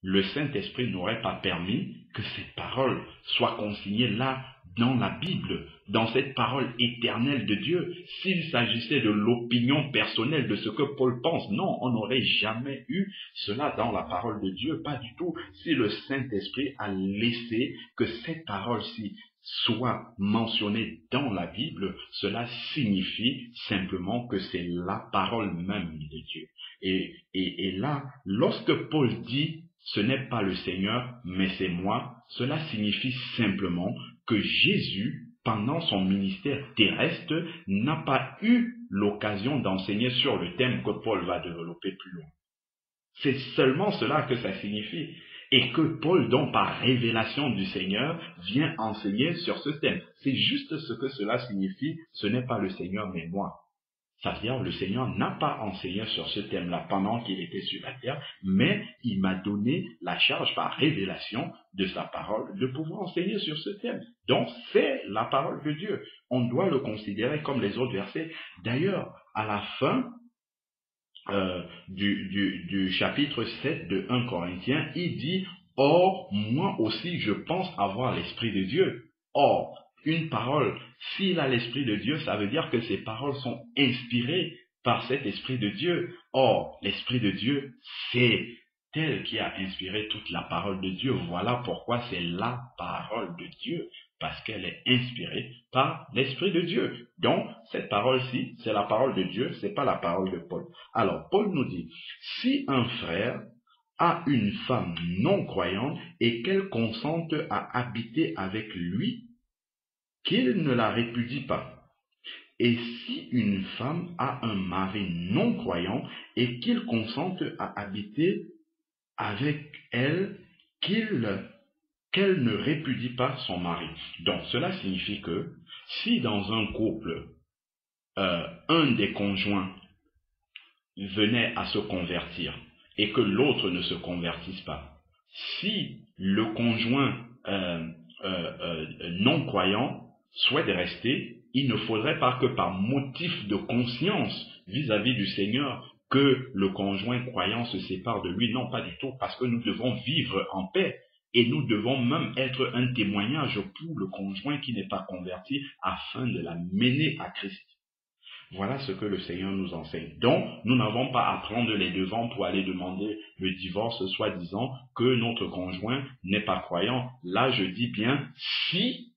Le Saint-Esprit n'aurait pas permis que ces paroles soient consignées là, dans la Bible, dans cette parole éternelle de Dieu. S'il s'agissait de l'opinion personnelle de ce que Paul pense, non, on n'aurait jamais eu cela dans la parole de Dieu, pas du tout. Si le Saint-Esprit a laissé que cette parole-ci soit mentionnée dans la Bible, cela signifie simplement que c'est la parole même de Dieu. Et là, lorsque Paul dit ce n'est pas le Seigneur, mais c'est moi, cela signifie simplement que Jésus, pendant son ministère terrestre, n'a pas eu l'occasion d'enseigner sur le thème que Paul va développer plus loin. C'est seulement cela que ça signifie. Et que Paul, donc par révélation du Seigneur, vient enseigner sur ce thème. C'est juste ce que cela signifie, ce n'est pas le Seigneur, mais moi. Ça veut dire que le Seigneur n'a pas enseigné sur ce thème-là pendant qu'il était sur la terre, mais il m'a donné la charge par révélation de sa parole de pouvoir enseigner sur ce thème. Donc c'est la parole de Dieu. On doit le considérer comme les autres versets. D'ailleurs, à la fin du chapitre 7 de 1 Corinthiens, il dit « Or, moi aussi je pense avoir l'Esprit de Dieu. » Or, une parole, s'il a l'Esprit de Dieu, ça veut dire que ces paroles sont inspirées par cet Esprit de Dieu. Or, l'Esprit de Dieu, c'est elle qui a inspiré toute la parole de Dieu. Voilà pourquoi c'est la parole de Dieu, parce qu'elle est inspirée par l'Esprit de Dieu. Donc, cette parole-ci, c'est la parole de Dieu, c'est pas la parole de Paul. Alors, Paul nous dit, si un frère a une femme non croyante et qu'elle consente à habiter avec lui, qu'il ne la répudie pas. Et si une femme a un mari non croyant et qu'il consente à habiter avec elle, qu'elle ne répudie pas son mari. Donc cela signifie que si dans un couple, un des conjoints venait à se convertir et que l'autre ne se convertisse pas, si le conjoint non croyant souhaite rester, il ne faudrait pas que par motif de conscience vis-à-vis du Seigneur que le conjoint croyant se sépare de lui. Non, pas du tout, parce que nous devons vivre en paix et nous devons même être un témoignage pour le conjoint qui n'est pas converti afin de la mener à Christ. Voilà ce que le Seigneur nous enseigne. Donc, nous n'avons pas à prendre les devants pour aller demander le divorce, soi-disant que notre conjoint n'est pas croyant. Là, je dis bien, si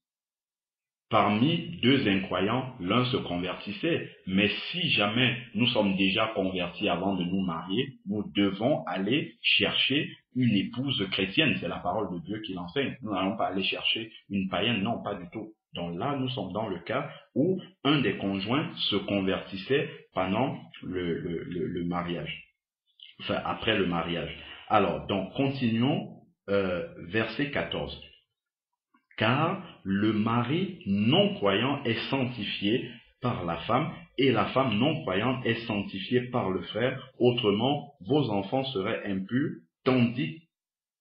parmi deux incroyants, l'un se convertissait. Mais si jamais nous sommes déjà convertis avant de nous marier, nous devons aller chercher une épouse chrétienne. C'est la parole de Dieu qui l'enseigne. Nous n'allons pas aller chercher une païenne, non, pas du tout. Donc là, nous sommes dans le cas où un des conjoints se convertissait pendant le mariage. Enfin, après le mariage. Alors, donc, continuons, verset 14. Car le mari non-croyant est sanctifié par la femme, et la femme non-croyante est sanctifiée par le frère. Autrement, vos enfants seraient impurs, tandis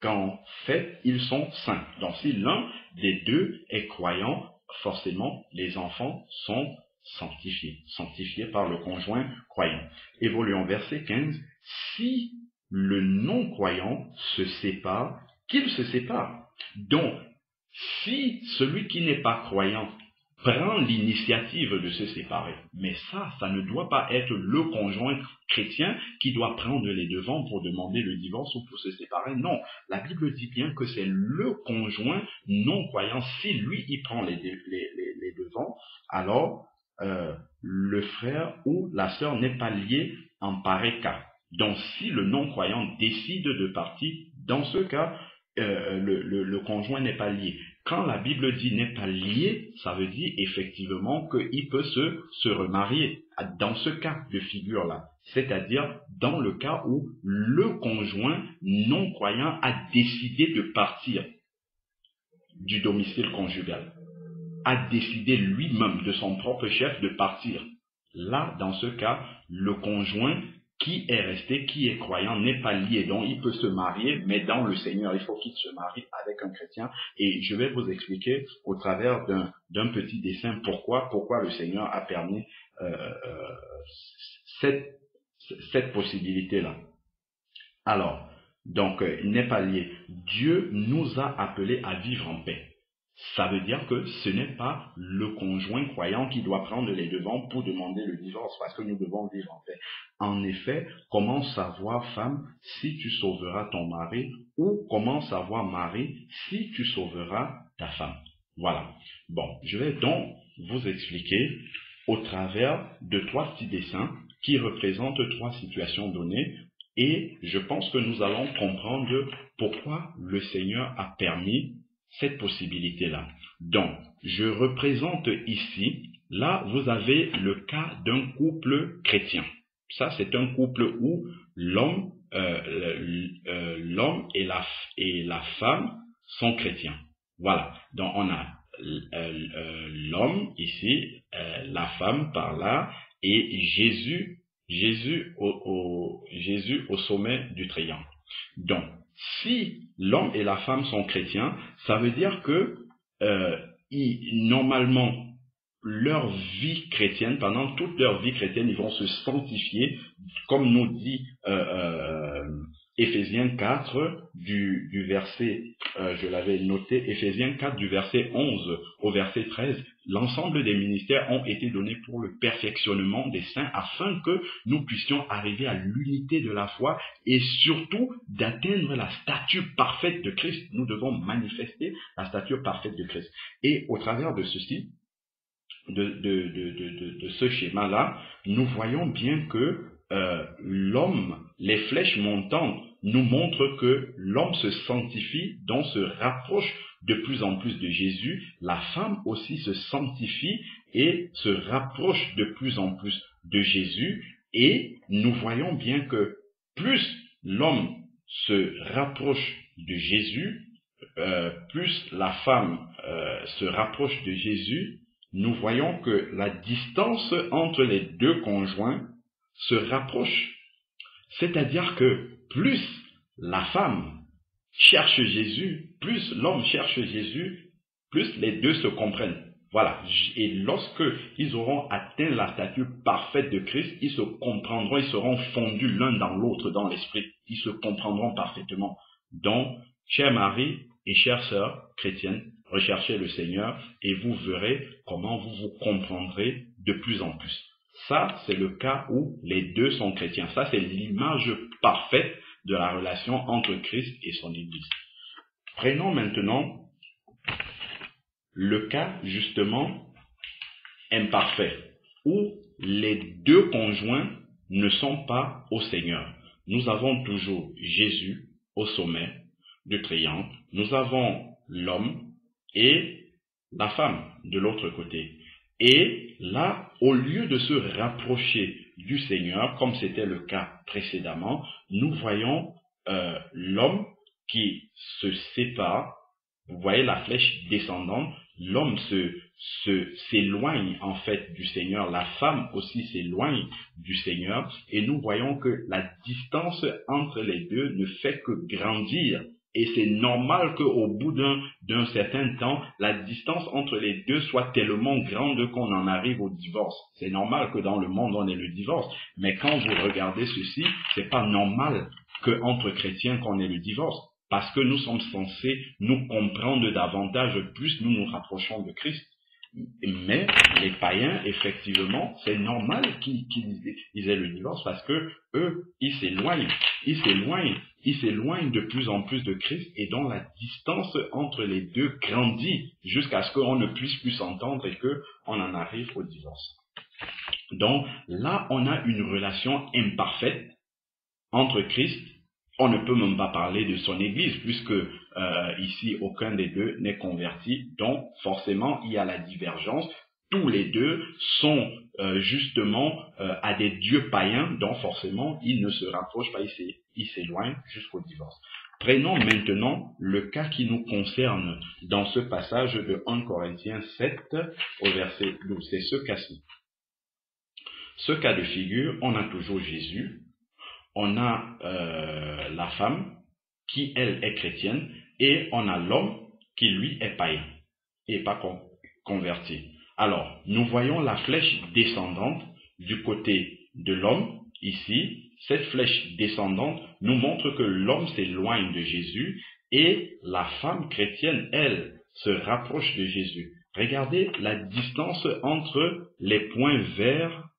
qu'en fait, ils sont saints. Donc, si l'un des deux est croyant, forcément, les enfants sont sanctifiés par le conjoint croyant. Évoluons verset 15. Si le non-croyant se sépare, qu'il se sépare. Donc, si celui qui n'est pas croyant prend l'initiative de se séparer, mais ça ne doit pas être le conjoint chrétien qui doit prendre les devants pour demander le divorce ou pour se séparer. Non, la Bible dit bien que c'est le conjoint non croyant. Si lui, il prend les devants, alors le frère ou la sœur n'est pas lié en pareil cas. Donc, si le non-croyant décide de partir, dans ce cas, le conjoint n'est pas lié. Quand la Bible dit n'est pas lié, ça veut dire effectivement qu'il peut se remarier dans ce cas de figure-là. C'est-à-dire dans le cas où le conjoint non-croyant a décidé de partir du domicile conjugal, a décidé lui-même de son propre chef de partir. Là, dans ce cas, le conjoint qui est resté, qui est croyant, n'est pas lié. Donc, il peut se marier, mais dans le Seigneur, il faut qu'il se marie avec un chrétien. Et je vais vous expliquer au travers d'un petit dessin pourquoi le Seigneur a permis cette possibilité-là. Alors, donc, il n'est pas lié. Dieu nous a appelés à vivre en paix. Ça veut dire que ce n'est pas le conjoint croyant qui doit prendre les devants pour demander le divorce, parce que nous devons vivre en paix. En effet, comment savoir, femme, si tu sauveras ton mari, ou comment savoir, mari, si tu sauveras ta femme. Voilà. Bon, je vais donc vous expliquer au travers de 3 petits dessins qui représentent 3 situations données, et je pense que nous allons comprendre pourquoi le Seigneur a permis cette possibilité-là. Donc, je représente ici, là, vous avez le cas d'un couple chrétien. Ça, c'est un couple où l'homme et la femme sont chrétiens. Voilà. Donc, on a l'homme ici, la femme par là, et Jésus au sommet du triangle. Donc, si l'homme et la femme sont chrétiens, ça veut dire que normalement, leur vie chrétienne, pendant toute leur vie chrétienne, ils vont se sanctifier, comme nous dit Éphésiens 4, du verset, je l'avais noté, Éphésiens 4, du verset 11 au verset 13, l'ensemble des ministères ont été donnés pour le perfectionnement des saints, afin que nous puissions arriver à l'unité de la foi et surtout d'atteindre la stature parfaite de Christ. Nous devons manifester la stature parfaite de Christ. Et au travers de ceci, de ce schéma-là, nous voyons bien que l'homme, les flèches montantes, nous montrent que l'homme se sanctifie, donc se rapproche de plus en plus de Jésus. La femme aussi se sanctifie et se rapproche de plus en plus de Jésus. Et nous voyons bien que plus l'homme se rapproche de Jésus, plus la femme se rapproche de Jésus, nous voyons que la distance entre les deux conjoints se rapproche. C'est-à-dire que plus la femme cherche Jésus, plus l'homme cherche Jésus, plus les deux se comprennent. Voilà. Et lorsque ils auront atteint la stature parfaite de Christ, ils se comprendront, ils seront fondus l'un dans l'autre dans l'esprit. Ils se comprendront parfaitement. Donc, chers maris et chères sœurs chrétiennes, recherchez le Seigneur et vous verrez comment vous vous comprendrez de plus en plus. Ça, c'est le cas où les deux sont chrétiens. Ça, c'est l'image parfaite de la relation entre Christ et son Église. Prenons maintenant le cas, justement, imparfait, où les deux conjoints ne sont pas au Seigneur. Nous avons toujours Jésus au sommet du triangle. Nous avons l'homme et la femme de l'autre côté. Et là, au lieu de se rapprocher du Seigneur, comme c'était le cas précédemment, nous voyons l'homme qui se sépare. Vous voyez la flèche descendante, l'homme s'éloigne en fait du Seigneur, la femme aussi s'éloigne du Seigneur, et nous voyons que la distance entre les deux ne fait que grandir. Et c'est normal qu'au bout d'un certain temps, la distance entre les deux soit tellement grande qu'on en arrive au divorce. C'est normal que dans le monde, on ait le divorce. Mais quand vous regardez ceci, c'est pas normal qu'entre chrétiens qu'on ait le divorce. Parce que nous sommes censés nous comprendre davantage, plus nous nous rapprochons de Christ. Mais les païens, effectivement, c'est normal qu'ils aient le divorce parce que eux, ils s'éloignent de plus en plus de Christ et donc la distance entre les deux grandit jusqu'à ce qu'on ne puisse plus s'entendre et qu'on en arrive au divorce. Donc là, on a une relation imparfaite entre Christ. On ne peut même pas parler de son Église, puisque ici, aucun des deux n'est converti. Donc, forcément, il y a la divergence. Tous les deux sont justement à des dieux païens, donc forcément, ils ne se rapprochent pas, ils s'éloignent jusqu'au divorce. Prenons maintenant le cas qui nous concerne dans ce passage de 1 Corinthiens 7 au verset 12. C'est ce cas-ci. Ce cas de figure, on a toujours Jésus, on a la femme qui, elle, est chrétienne, et on a l'homme qui, lui, est païen et pas converti. Alors, nous voyons la flèche descendante du côté de l'homme, ici. Cette flèche descendante nous montre que l'homme s'éloigne de Jésus et la femme chrétienne, elle, se rapproche de Jésus. Regardez la distance entre les points verts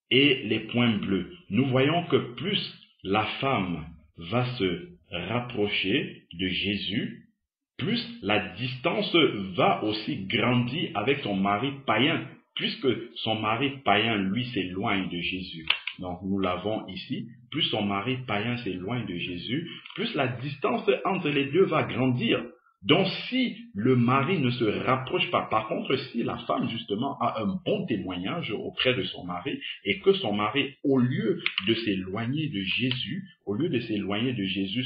et les points bleus. Nous voyons que plus la femme va se rapprocher de Jésus, plus la distance va aussi grandir avec son mari païen, puisque son mari païen, lui, s'éloigne de Jésus. Donc, nous l'avons ici. Plus son mari païen s'éloigne de Jésus, plus la distance entre les deux va grandir. Donc, si le mari ne se rapproche pas, par contre, si la femme, justement, a un bon témoignage auprès de son mari, et que son mari, au lieu de s'éloigner de Jésus,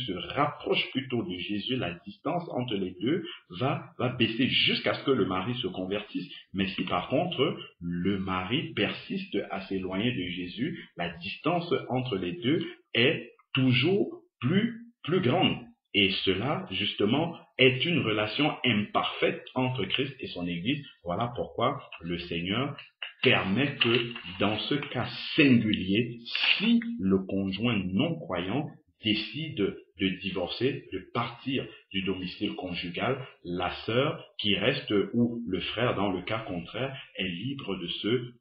se rapproche plutôt de Jésus, la distance entre les deux va baisser jusqu'à ce que le mari se convertisse. Mais si, par contre, le mari persiste à s'éloigner de Jésus, la distance entre les deux est toujours plus grande. Et cela, justement, est une relation imparfaite entre Christ et son Église. Voilà pourquoi le Seigneur permet que, dans ce cas singulier, si le conjoint non-croyant décide de divorcer, de partir du domicile conjugal, la sœur qui reste ou le frère, dans le cas contraire, est libre de se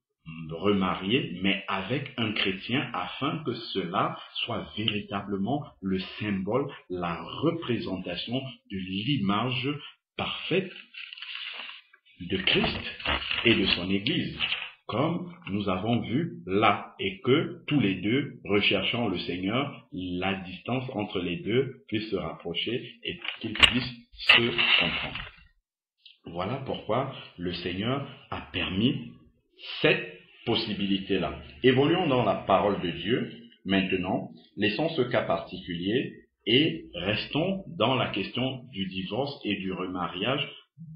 remarier, mais avec un chrétien, afin que cela soit véritablement le symbole, la représentation de l'image parfaite de Christ et de son Église, comme nous avons vu là, et que tous les deux, recherchant le Seigneur, la distance entre les deux puisse se rapprocher et qu'ils puissent se comprendre. Voilà pourquoi le Seigneur a permis cette possibilité-là. Évoluons dans la parole de Dieu. Maintenant, laissons ce cas particulier et restons dans la question du divorce et du remariage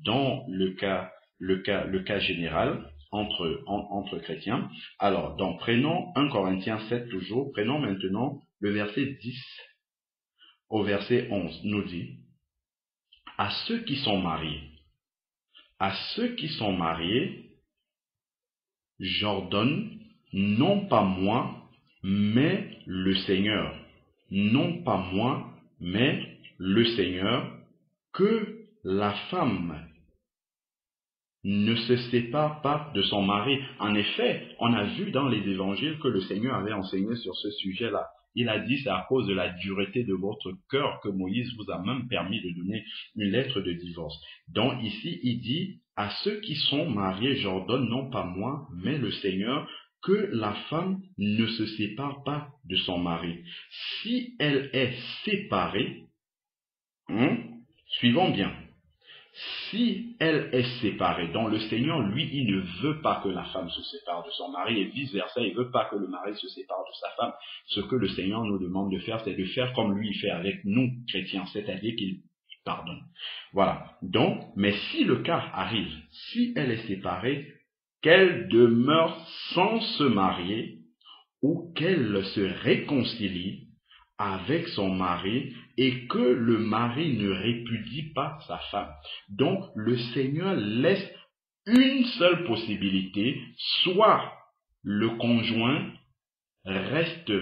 dans le cas général entre chrétiens. Alors, donc, prenons 1 Corinthiens 7 toujours. Prenons maintenant le verset 10 au verset 11. Nous dit, « À ceux qui sont mariés, j'ordonne, non pas moi, mais le Seigneur. Non pas moi, mais le Seigneur, que la femme ne se sépare pas de son mari. » En effet, on a vu dans les évangiles que le Seigneur avait enseigné sur ce sujet-là. Il a dit, c'est à cause de la dureté de votre cœur que Moïse vous a même permis de donner une lettre de divorce. Donc ici, il dit, à ceux qui sont mariés, j'ordonne, non pas moi, mais le Seigneur, que la femme ne se sépare pas de son mari. Si elle est séparée, suivons bien. Si elle est séparée, donc le Seigneur, lui, il ne veut pas que la femme se sépare de son mari et vice-versa, il ne veut pas que le mari se sépare de sa femme. Ce que le Seigneur nous demande de faire, c'est de faire comme lui il fait avec nous, chrétiens, c'est-à-dire qu'il pardonne. Voilà. Donc, mais si le cas arrive, si elle est séparée, qu'elle demeure sans se marier ou qu'elle se réconcilie avec son mari et que le mari ne répudie pas sa femme. Donc, le Seigneur laisse une seule possibilité, soit le conjoint reste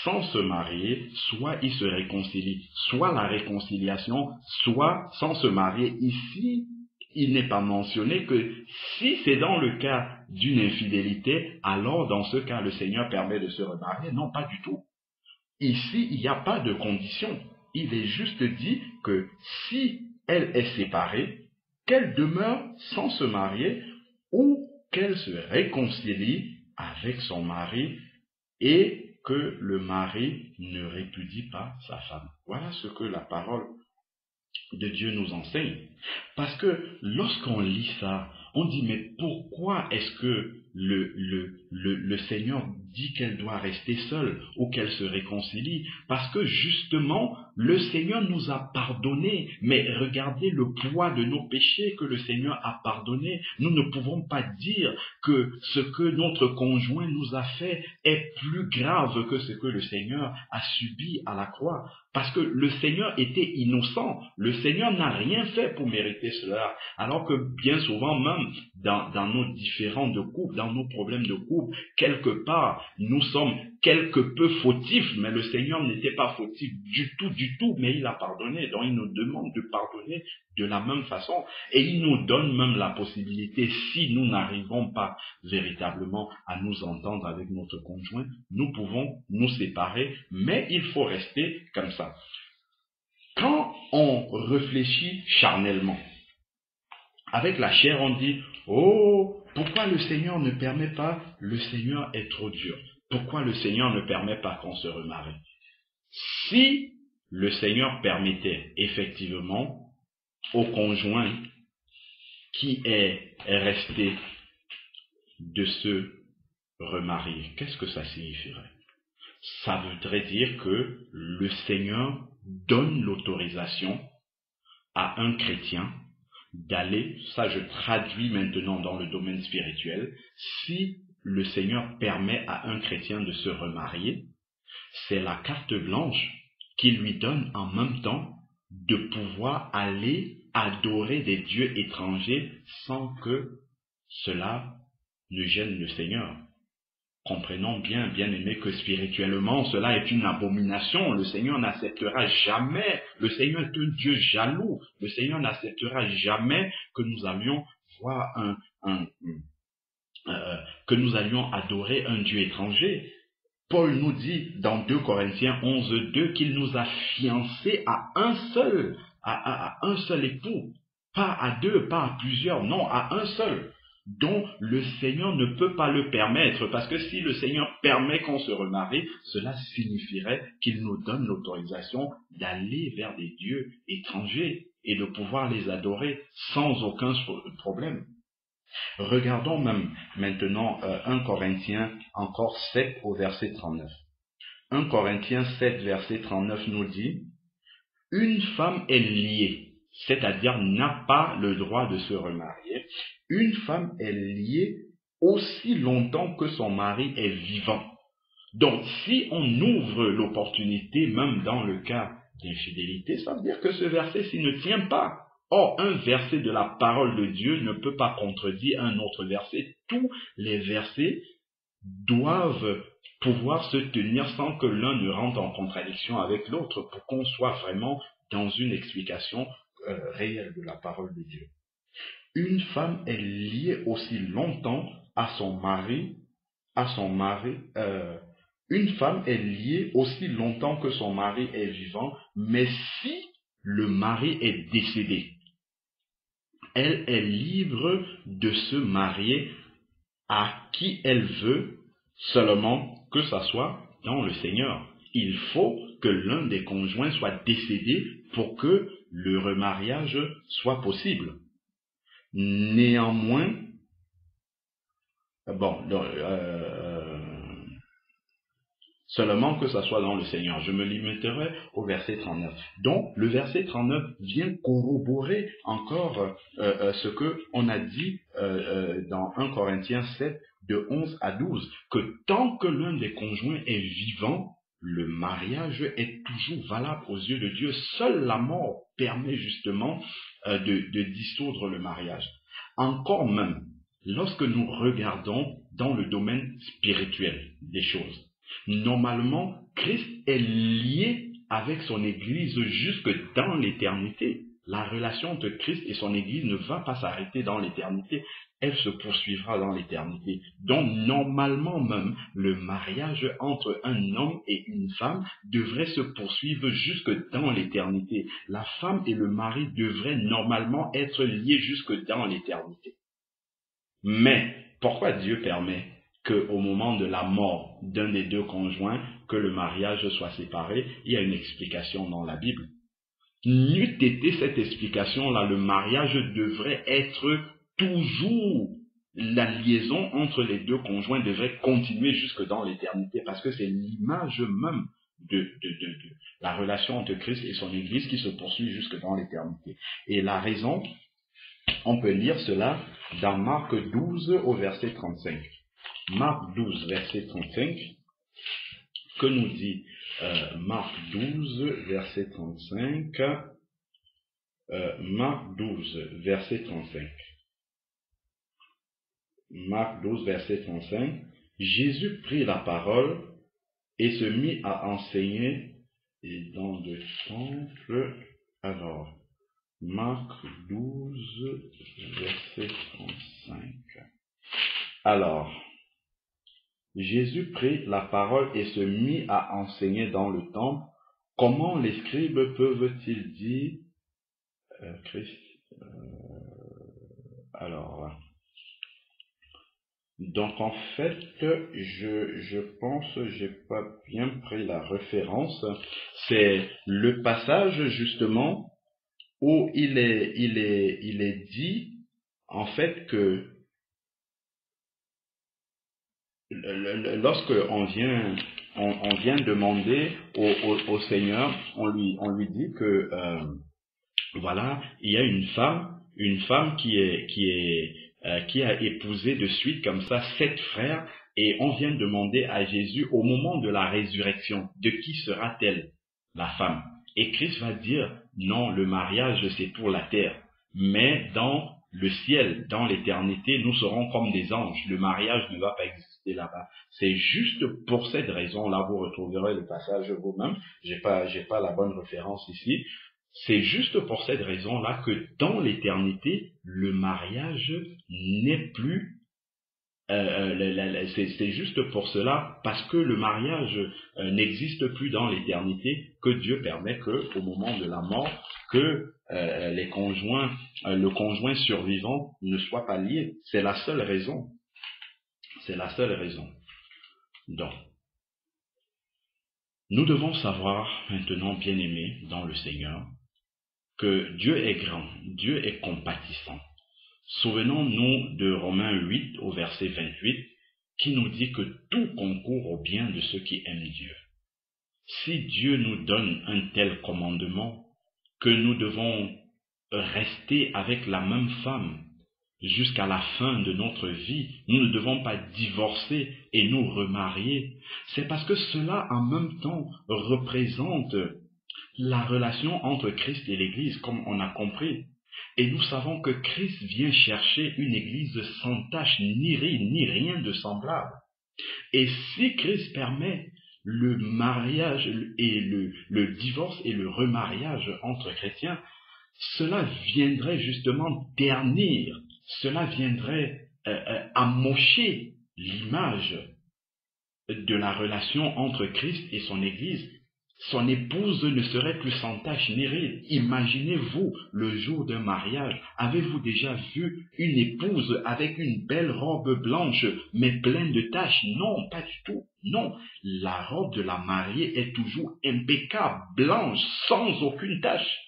sans se marier, soit il se réconcilie, soit la réconciliation, soit sans se marier. Ici, il n'est pas mentionné que si c'est dans le cas d'une infidélité, alors dans ce cas, le Seigneur permet de se remarier. Non, pas du tout. Ici, il n'y a pas de condition. Il est juste dit que si elle est séparée, qu'elle demeure sans se marier ou qu'elle se réconcilie avec son mari et que le mari ne répudie pas sa femme. Voilà ce que la parole de Dieu nous enseigne. Parce que lorsqu'on lit ça, on dit mais pourquoi est-ce que le Seigneur dit qu'elle doit rester seule ou qu'elle se réconcilie? Parce que justement, le Seigneur nous a pardonné. Mais regardez le poids de nos péchés que le Seigneur a pardonné. Nous ne pouvons pas dire que ce que notre conjoint nous a fait est plus grave que ce que le Seigneur a subi à la croix. Parce que le Seigneur était innocent. Le Seigneur n'a rien fait pour mériter cela. Alors que bien souvent, même dans nos différends de couple, dans nos problèmes de couple, quelque part, nous sommes quelque peu fautifs, mais le Seigneur n'était pas fautif du tout, mais il a pardonné. Donc il nous demande de pardonner de la même façon. Et il nous donne même la possibilité, si nous n'arrivons pas véritablement à nous entendre avec notre conjoint, nous pouvons nous séparer, mais il faut rester comme ça. Quand on réfléchit charnellement, avec la chair, on dit « Oh, pourquoi le Seigneur ne permet pas? Le Seigneur est trop dur. Pourquoi le Seigneur ne permet pas qu'on se remarie ?» Si le Seigneur permettait effectivement au conjoint qui est resté de se remarier, qu'est-ce que ça signifierait? Ça voudrait dire que le Seigneur donne l'autorisation à un chrétien d'aller, ça je traduis maintenant dans le domaine spirituel, si le Seigneur permet à un chrétien de se remarier, c'est la carte blanche qui lui donne en même temps de pouvoir aller adorer des dieux étrangers sans que cela ne gêne le Seigneur. Comprenons bien, bien-aimés, que spirituellement, cela est une abomination. Le Seigneur n'acceptera jamais, le Seigneur est un Dieu jaloux. Le Seigneur n'acceptera jamais que nous allions voir que nous allions adorer un Dieu étranger. Paul nous dit dans 2 Corinthiens 11:2 qu'il nous a fiancés à un seul époux. Pas à deux, pas à plusieurs, non, à un seul. Dont le Seigneur ne peut pas le permettre, parce que si le Seigneur permet qu'on se remarie, cela signifierait qu'il nous donne l'autorisation d'aller vers des dieux étrangers et de pouvoir les adorer sans aucun problème. Regardons même maintenant 1 Corinthiens encore 7 au verset 39. 1 Corinthiens 7 verset 39 nous dit « Une femme est liée », c'est-à-dire n'a pas le droit de se remarier. Une femme est liée aussi longtemps que son mari est vivant. Donc, si on ouvre l'opportunité, même dans le cas d'infidélité, ça veut dire que ce verset-ci ne tient pas. Or, un verset de la parole de Dieu ne peut pas contredire un autre verset. Tous les versets doivent pouvoir se tenir sans que l'un ne rentre en contradiction avec l'autre pour qu'on soit vraiment dans une explication réelle de la parole de Dieu. Une femme est liée aussi longtemps à son mari, une femme est liée aussi longtemps que son mari est vivant, mais si le mari est décédé, elle est libre de se marier à qui elle veut, seulement que ça soit dans le Seigneur. Il faut que l'un des conjoints soit décédé pour que le remariage soit possible. Néanmoins, seulement que ça soit dans le Seigneur. Je me limiterai au verset 39. Donc, le verset 39 vient corroborer encore ce que on a dit dans 1 Corinthiens 7, de 11 à 12, que tant que l'un des conjoints est vivant, le mariage est toujours valable aux yeux de Dieu. Seule la mort permet justement de dissoudre le mariage. Encore même, lorsque nous regardons dans le domaine spirituel des choses, normalement, Christ est lié avec son Église jusque dans l'éternité. La relation entre Christ et son Église ne va pas s'arrêter dans l'éternité, elle se poursuivra dans l'éternité. Donc, normalement même, le mariage entre un homme et une femme devrait se poursuivre jusque dans l'éternité. La femme et le mari devraient normalement être liés jusque dans l'éternité. Mais, pourquoi Dieu permet qu'au moment de la mort d'un des deux conjoints, que le mariage soit séparé? Il y a une explication dans la Bible. N'eût été cette explication-là, le mariage devrait être toujours, la liaison entre les deux conjoints devrait continuer jusque dans l'éternité, parce que c'est l'image même de la relation entre Christ et son Église qui se poursuit jusque dans l'éternité. Et la raison, on peut lire cela dans Marc 12 au verset 35. Marc 12, verset 35, que nous dit Marc 12, verset 35, Marc 12, verset 35. Marc 12, verset 35, Jésus prit la parole et se mit à enseigner dans le temple. Alors, Marc 12, verset 35. Alors, Jésus prit la parole et se mit à enseigner dans le temple. Comment les scribes peuvent-ils dire Christ Alors, donc en fait, je pense, j'ai pas bien pris la référence. C'est le passage justement où il est dit en fait que lorsque on vient demander au Seigneur, on lui dit que voilà, il y a une femme qui a épousé de suite comme ça 7 frères, et on vient demander à Jésus au moment de la résurrection, de qui sera-t-elle la femme? Et Christ va dire, non, le mariage c'est pour la terre, mais dans le ciel, dans l'éternité, nous serons comme des anges. Le mariage ne va pas exister là-bas. C'est juste pour cette raison-là, vous retrouverez le passage vous-même. J'ai pas la bonne référence ici. C'est juste pour cette raison-là que dans l'éternité, le mariage n'est plus. C'est juste pour cela, parce que le mariage n'existe plus dans l'éternité, que Dieu permet que, au moment de la mort, que le conjoint survivant ne soit pas lié. C'est la seule raison. C'est la seule raison. Donc, nous devons savoir maintenant, bien-aimés dans le Seigneur, que Dieu est grand, Dieu est compatissant. Souvenons-nous de Romains 8 au verset 28, qui nous dit que tout concourt au bien de ceux qui aiment Dieu. Si Dieu nous donne un tel commandement, que nous devons rester avec la même femme jusqu'à la fin de notre vie, nous ne devons pas divorcer et nous remarier, c'est parce que cela en même temps représente la relation entre Christ et l'Église, comme on a compris. Et nous savons que Christ vient chercher une Église sans tache, ni ride, ni rien de semblable. Et si Christ permet le mariage et le divorce et le remariage entre chrétiens, cela viendrait justement ternir, cela viendrait amocher l'image de la relation entre Christ et son Église. Son épouse ne serait plus sans tache ni ride. Imaginez-vous le jour d'un mariage. Avez-vous déjà vu une épouse avec une belle robe blanche mais pleine de taches? Non, pas du tout. Non, la robe de la mariée est toujours impeccable, blanche, sans aucune tache.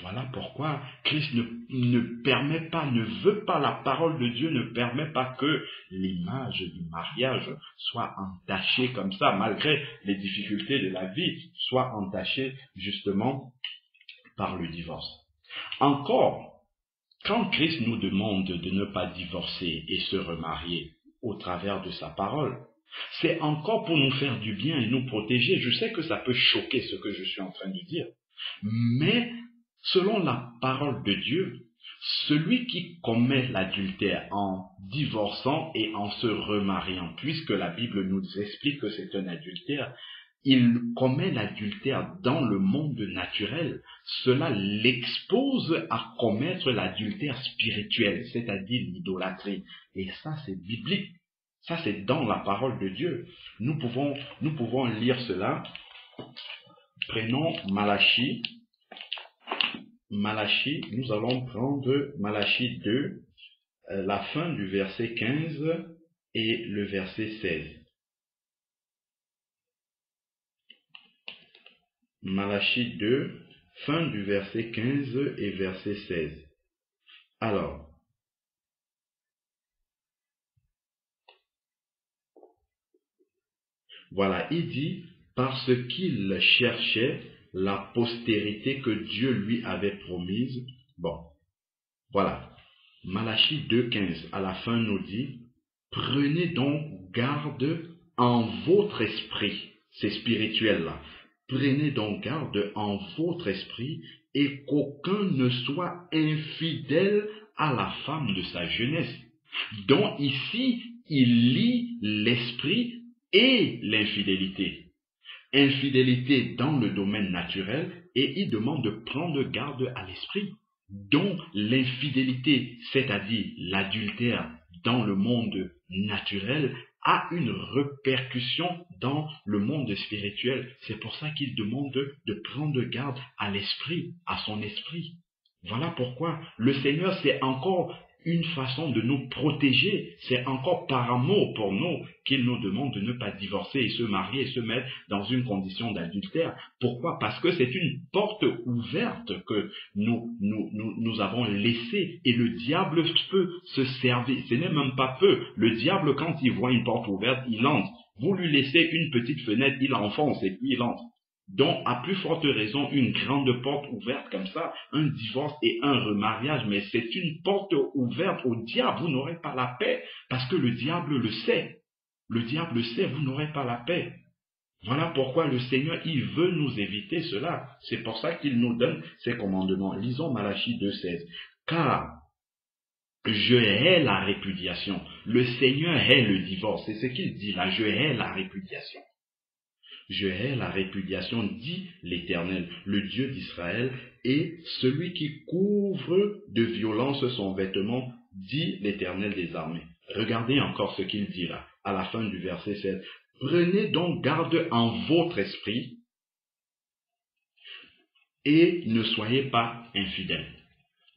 Voilà pourquoi Christ ne permet pas, ne veut pas, la parole de Dieu ne permet pas que l'image du mariage soit entachée comme ça, malgré les difficultés de la vie, soit entachée justement par le divorce. Encore, quand Christ nous demande de ne pas divorcer et se remarier au travers de sa parole, c'est encore pour nous faire du bien et nous protéger. Je sais que ça peut choquer ce que je suis en train de dire, mais selon la parole de Dieu, celui qui commet l'adultère en divorçant et en se remariant, puisque la Bible nous explique que c'est un adultère, il commet l'adultère dans le monde naturel, cela l'expose à commettre l'adultère spirituel, c'est-à-dire l'idolâtrie. Et ça, c'est biblique. Ça, c'est dans la parole de Dieu. Nous pouvons lire cela. Prenons Malachie, nous allons prendre Malachie 2, la fin du verset 15 et le verset 16. Malachie 2, fin du verset 15 et verset 16. Alors, voilà, il dit, parce qu'il cherchait la postérité que Dieu lui avait promise. Bon, voilà. Malachie 2,15 à la fin nous dit, prenez donc garde en votre esprit, c'est spirituel là, prenez donc garde en votre esprit et qu'aucun ne soit infidèle à la femme de sa jeunesse. Donc ici, il lie l'esprit et l'infidélité. Infidélité dans le domaine naturel et il demande de prendre garde à l'esprit. Donc l'infidélité, c'est-à-dire l'adultère dans le monde naturel, a une répercussion dans le monde spirituel. C'est pour ça qu'il demande de prendre garde à l'esprit, à son esprit. Voilà pourquoi le Seigneur, c'est encore une façon de nous protéger. C'est encore par amour pour nous qu'il nous demande de ne pas divorcer et se marier et se mettre dans une condition d'adultère. Pourquoi? Parce que c'est une porte ouverte que nous avons laissée et le diable peut se servir. Ce n'est même pas peu. Le diable, quand il voit une porte ouverte, il entre. Vous lui laissez une petite fenêtre, il enfonce et puis il entre. Donc, à plus forte raison, une grande porte ouverte comme ça, un divorce et un remariage, mais c'est une porte ouverte au diable, vous n'aurez pas la paix, parce que le diable le sait. Le diable sait, vous n'aurez pas la paix. Voilà pourquoi le Seigneur, il veut nous éviter cela. C'est pour ça qu'il nous donne ses commandements. Lisons Malachie 2,16. Car je hais la répudiation. Le Seigneur hait le divorce. C'est ce qu'il dit là, je hais la répudiation. Je hais la répudiation, dit l'Éternel, le Dieu d'Israël, et celui qui couvre de violence son vêtement, dit l'Éternel des armées. Regardez encore ce qu'il dit là, à la fin du verset 7. Prenez donc garde en votre esprit et ne soyez pas infidèles.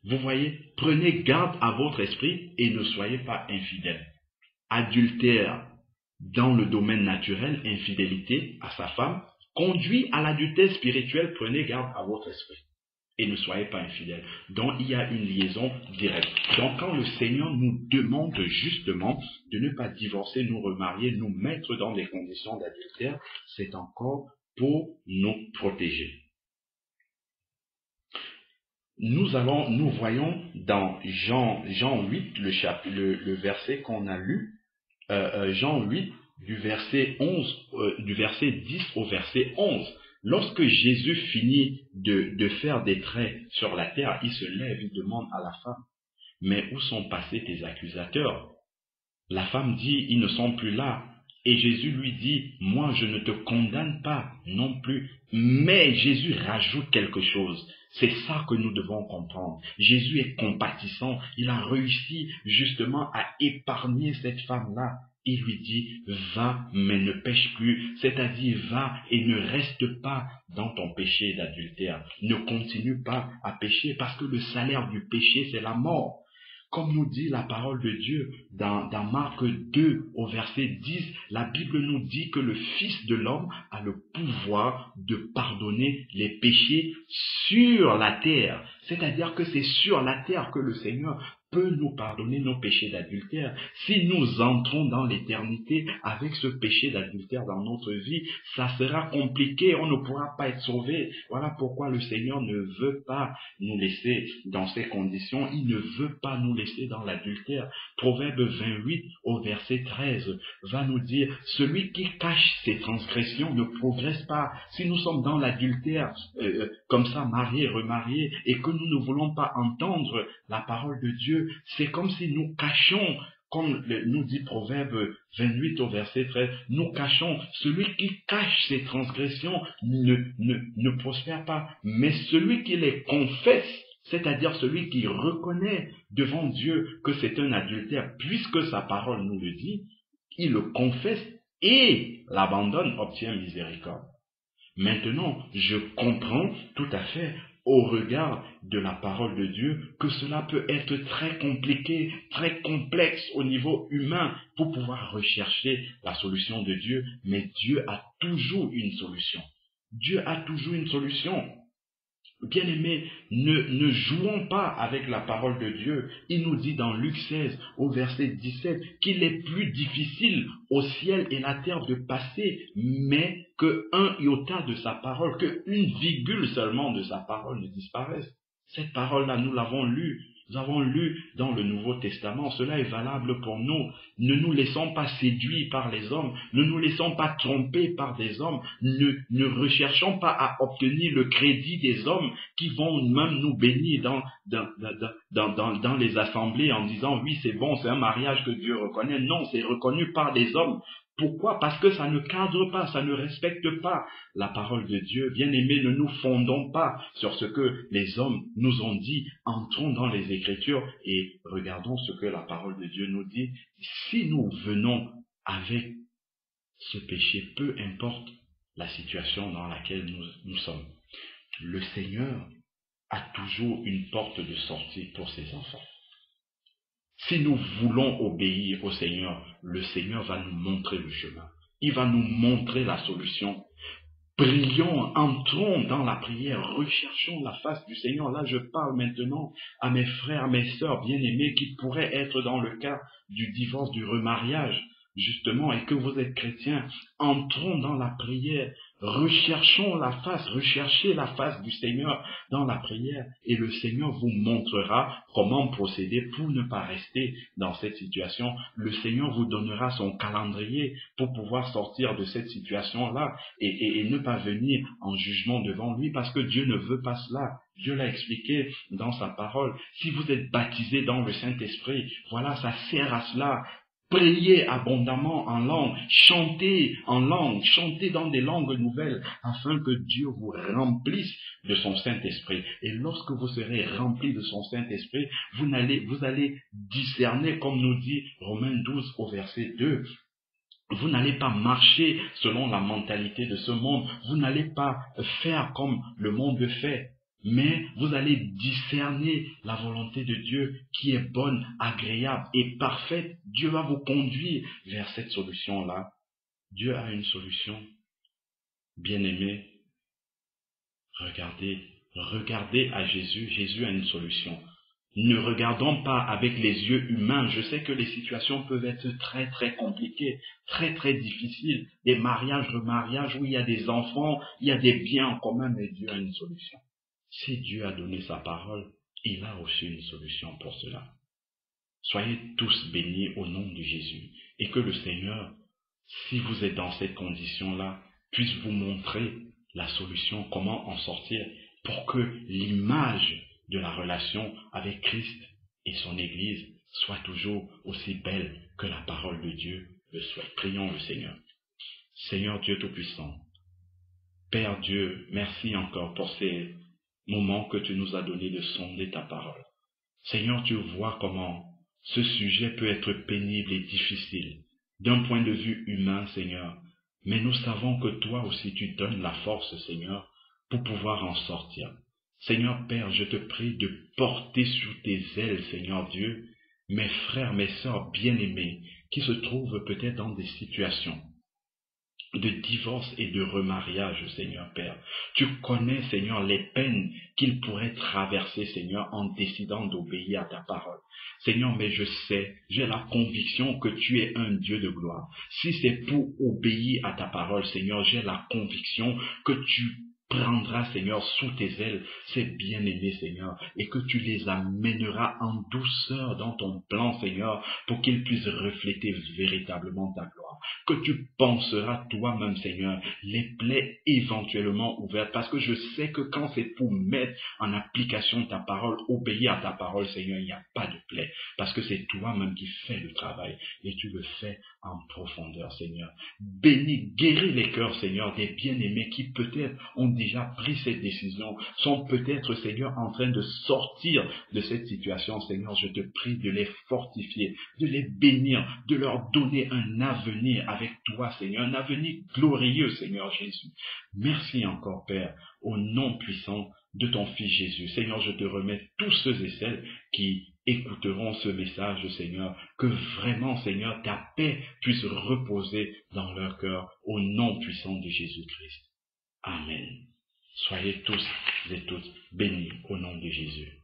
Vous voyez, prenez garde à votre esprit et ne soyez pas infidèles. Adultère dans le domaine naturel, infidélité à sa femme, conduit à l'adultère spirituel, prenez garde à votre esprit et ne soyez pas infidèles. Donc il y a une liaison directe. Donc quand le Seigneur nous demande justement de ne pas divorcer, nous remarier, nous mettre dans des conditions d'adultère, c'est encore pour nous protéger. Nous voyons dans Jean 8, le verset qu'on a lu, Jean 8, du verset 10 au verset 11. Lorsque Jésus finit de faire des traits sur la terre, il se lève, il demande à la femme, mais où sont passés tes accusateurs? La femme dit, ils ne sont plus là. Et Jésus lui dit, moi je ne te condamne pas non plus. Mais Jésus rajoute quelque chose. C'est ça que nous devons comprendre. Jésus est compatissant. Il a réussi justement à épargner cette femme-là. Il lui dit, va, mais ne pêche plus. C'est-à-dire, va et ne reste pas dans ton péché d'adultère. Ne continue pas à pécher parce que le salaire du péché, c'est la mort. Comme nous dit la parole de Dieu dans Marc 2 au verset 10, la Bible nous dit que le Fils de l'homme a le pouvoir de pardonner les péchés sur la terre. C'est-à-dire que c'est sur la terre que le Seigneur peut nous pardonner nos péchés d'adultère. Si nous entrons dans l'éternité avec ce péché d'adultère dans notre vie, ça sera compliqué, on ne pourra pas être sauvé. Voilà pourquoi le Seigneur ne veut pas nous laisser dans ces conditions, il ne veut pas nous laisser dans l'adultère. Proverbe 28 au verset 13 va nous dire, celui qui cache ses transgressions ne progresse pas. Si nous sommes dans l'adultère, comme ça, mariés, remariés, et que nous ne voulons pas entendre la parole de Dieu, c'est comme si nous cachons, comme nous dit Proverbe 28 au verset 13, nous cachons, celui qui cache ses transgressions ne prospère pas, mais celui qui les confesse, c'est-à-dire celui qui reconnaît devant Dieu que c'est un adultère, puisque sa parole nous le dit, il le confesse et l'abandonne, obtient miséricorde. Maintenant, je comprends tout à fait au regard de la parole de Dieu que cela peut être très compliqué, très complexe au niveau humain pour pouvoir rechercher la solution de Dieu, mais Dieu a toujours une solution. Dieu a toujours une solution. Bien-aimés, ne jouons pas avec la parole de Dieu. Il nous dit dans Luc 16, au verset 17, qu'il est plus difficile au ciel et la terre de passer, mais qu'un iota de sa parole, qu'une virgule seulement de sa parole ne disparaisse. Cette parole-là, nous l'avons lue. Nous avons lu dans le Nouveau Testament, cela est valable pour nous. Ne nous laissons pas séduire par les hommes, ne nous laissons pas tromper par des hommes, ne recherchons pas à obtenir le crédit des hommes qui vont même nous bénir dans les assemblées en disant oui c'est bon, c'est un mariage que Dieu reconnaît. Non, c'est reconnu par les hommes. Pourquoi? Parce que ça ne cadre pas, ça ne respecte pas la parole de Dieu. Bien-aimés, ne nous fondons pas sur ce que les hommes nous ont dit. Entrons dans les Écritures et regardons ce que la parole de Dieu nous dit. Si nous venons avec ce péché, peu importe la situation dans laquelle nous sommes, le Seigneur a toujours une porte de sortie pour ses enfants. Si nous voulons obéir au Seigneur, le Seigneur va nous montrer le chemin. Il va nous montrer la solution. Prions, entrons dans la prière, recherchons la face du Seigneur. Là, je parle maintenant à mes frères, mes sœurs bien-aimés qui pourraient être dans le cas du divorce, du remariage, justement, et que vous êtes chrétiens. Entrons dans la prière. Recherchons recherchez la face du Seigneur dans la prière et le Seigneur vous montrera comment procéder pour ne pas rester dans cette situation. Le Seigneur vous donnera son calendrier pour pouvoir sortir de cette situation-là et ne pas venir en jugement devant lui parce que Dieu ne veut pas cela. Dieu l'a expliqué dans sa parole. Si vous êtes baptisés dans le Saint-Esprit, voilà, ça sert à cela. Priez abondamment en langue, chantez en langue, chantez dans des langues nouvelles, afin que Dieu vous remplisse de son Saint-Esprit. Et lorsque vous serez remplis de son Saint-Esprit, vous allez discerner, comme nous dit Romains 12 au verset 2, vous n'allez pas marcher selon la mentalité de ce monde, vous n'allez pas faire comme le monde fait. Mais vous allez discerner la volonté de Dieu qui est bonne, agréable et parfaite. Dieu va vous conduire vers cette solution-là. Dieu a une solution. Bien-aimés, regardez à Jésus. Jésus a une solution. Ne regardons pas avec les yeux humains. Je sais que les situations peuvent être très très compliquées, très très difficiles. Des mariages, remariages où il y a des enfants, il y a des biens en commun, mais Dieu a une solution. Si Dieu a donné sa parole, il a aussi une solution pour cela. Soyez tous bénis au nom de Jésus et que le Seigneur, si vous êtes dans cette condition-là, puisse vous montrer la solution, comment en sortir pour que l'image de la relation avec Christ et son Église soit toujours aussi belle que la parole de Dieu le souhaite. Prions le Seigneur. Seigneur Dieu Tout-Puissant, Père Dieu, merci encore pour ces moment que tu nous as donné de sonder ta parole. Seigneur, tu vois comment ce sujet peut être pénible et difficile d'un point de vue humain, Seigneur. Mais nous savons que toi aussi tu donnes la force, Seigneur, pour pouvoir en sortir. Seigneur Père, je te prie de porter sous tes ailes, Seigneur Dieu, mes frères, mes sœurs bien-aimés qui se trouvent peut-être dans des situations de divorce et de remariage, Seigneur Père. Tu connais, Seigneur, les peines qu'ils pourraient traverser, Seigneur, en décidant d'obéir à ta parole. Seigneur, mais je sais, j'ai la conviction que tu es un Dieu de gloire. Si c'est pour obéir à ta parole, Seigneur, j'ai la conviction que tu prendras, Seigneur, sous tes ailes ces bien-aimés, Seigneur, et que tu les amèneras en douceur dans ton plan, Seigneur, pour qu'ils puissent refléter véritablement ta gloire. Que tu penseras toi-même, Seigneur, les plaies éventuellement ouvertes, parce que je sais que quand c'est pour mettre en application ta parole, obéir à ta parole, Seigneur, il n'y a pas de plaies, parce que c'est toi-même qui fais le travail, et tu le fais en profondeur, Seigneur. Bénis, guéris les cœurs, Seigneur, des bien-aimés qui peut-être ont déjà pris cette décision, sont peut-être, Seigneur, en train de sortir de cette situation. Seigneur, je te prie de les fortifier, de les bénir, de leur donner un avenir avec toi, Seigneur, un avenir glorieux, Seigneur Jésus. Merci encore, Père, au nom puissant de ton Fils Jésus. Seigneur, je te remets tous ceux et celles qui écouteront ce message, Seigneur, que vraiment, Seigneur, ta paix puisse reposer dans leur cœur au nom puissant de Jésus-Christ. Amen. Soyez tous et toutes bénis au nom de Jésus.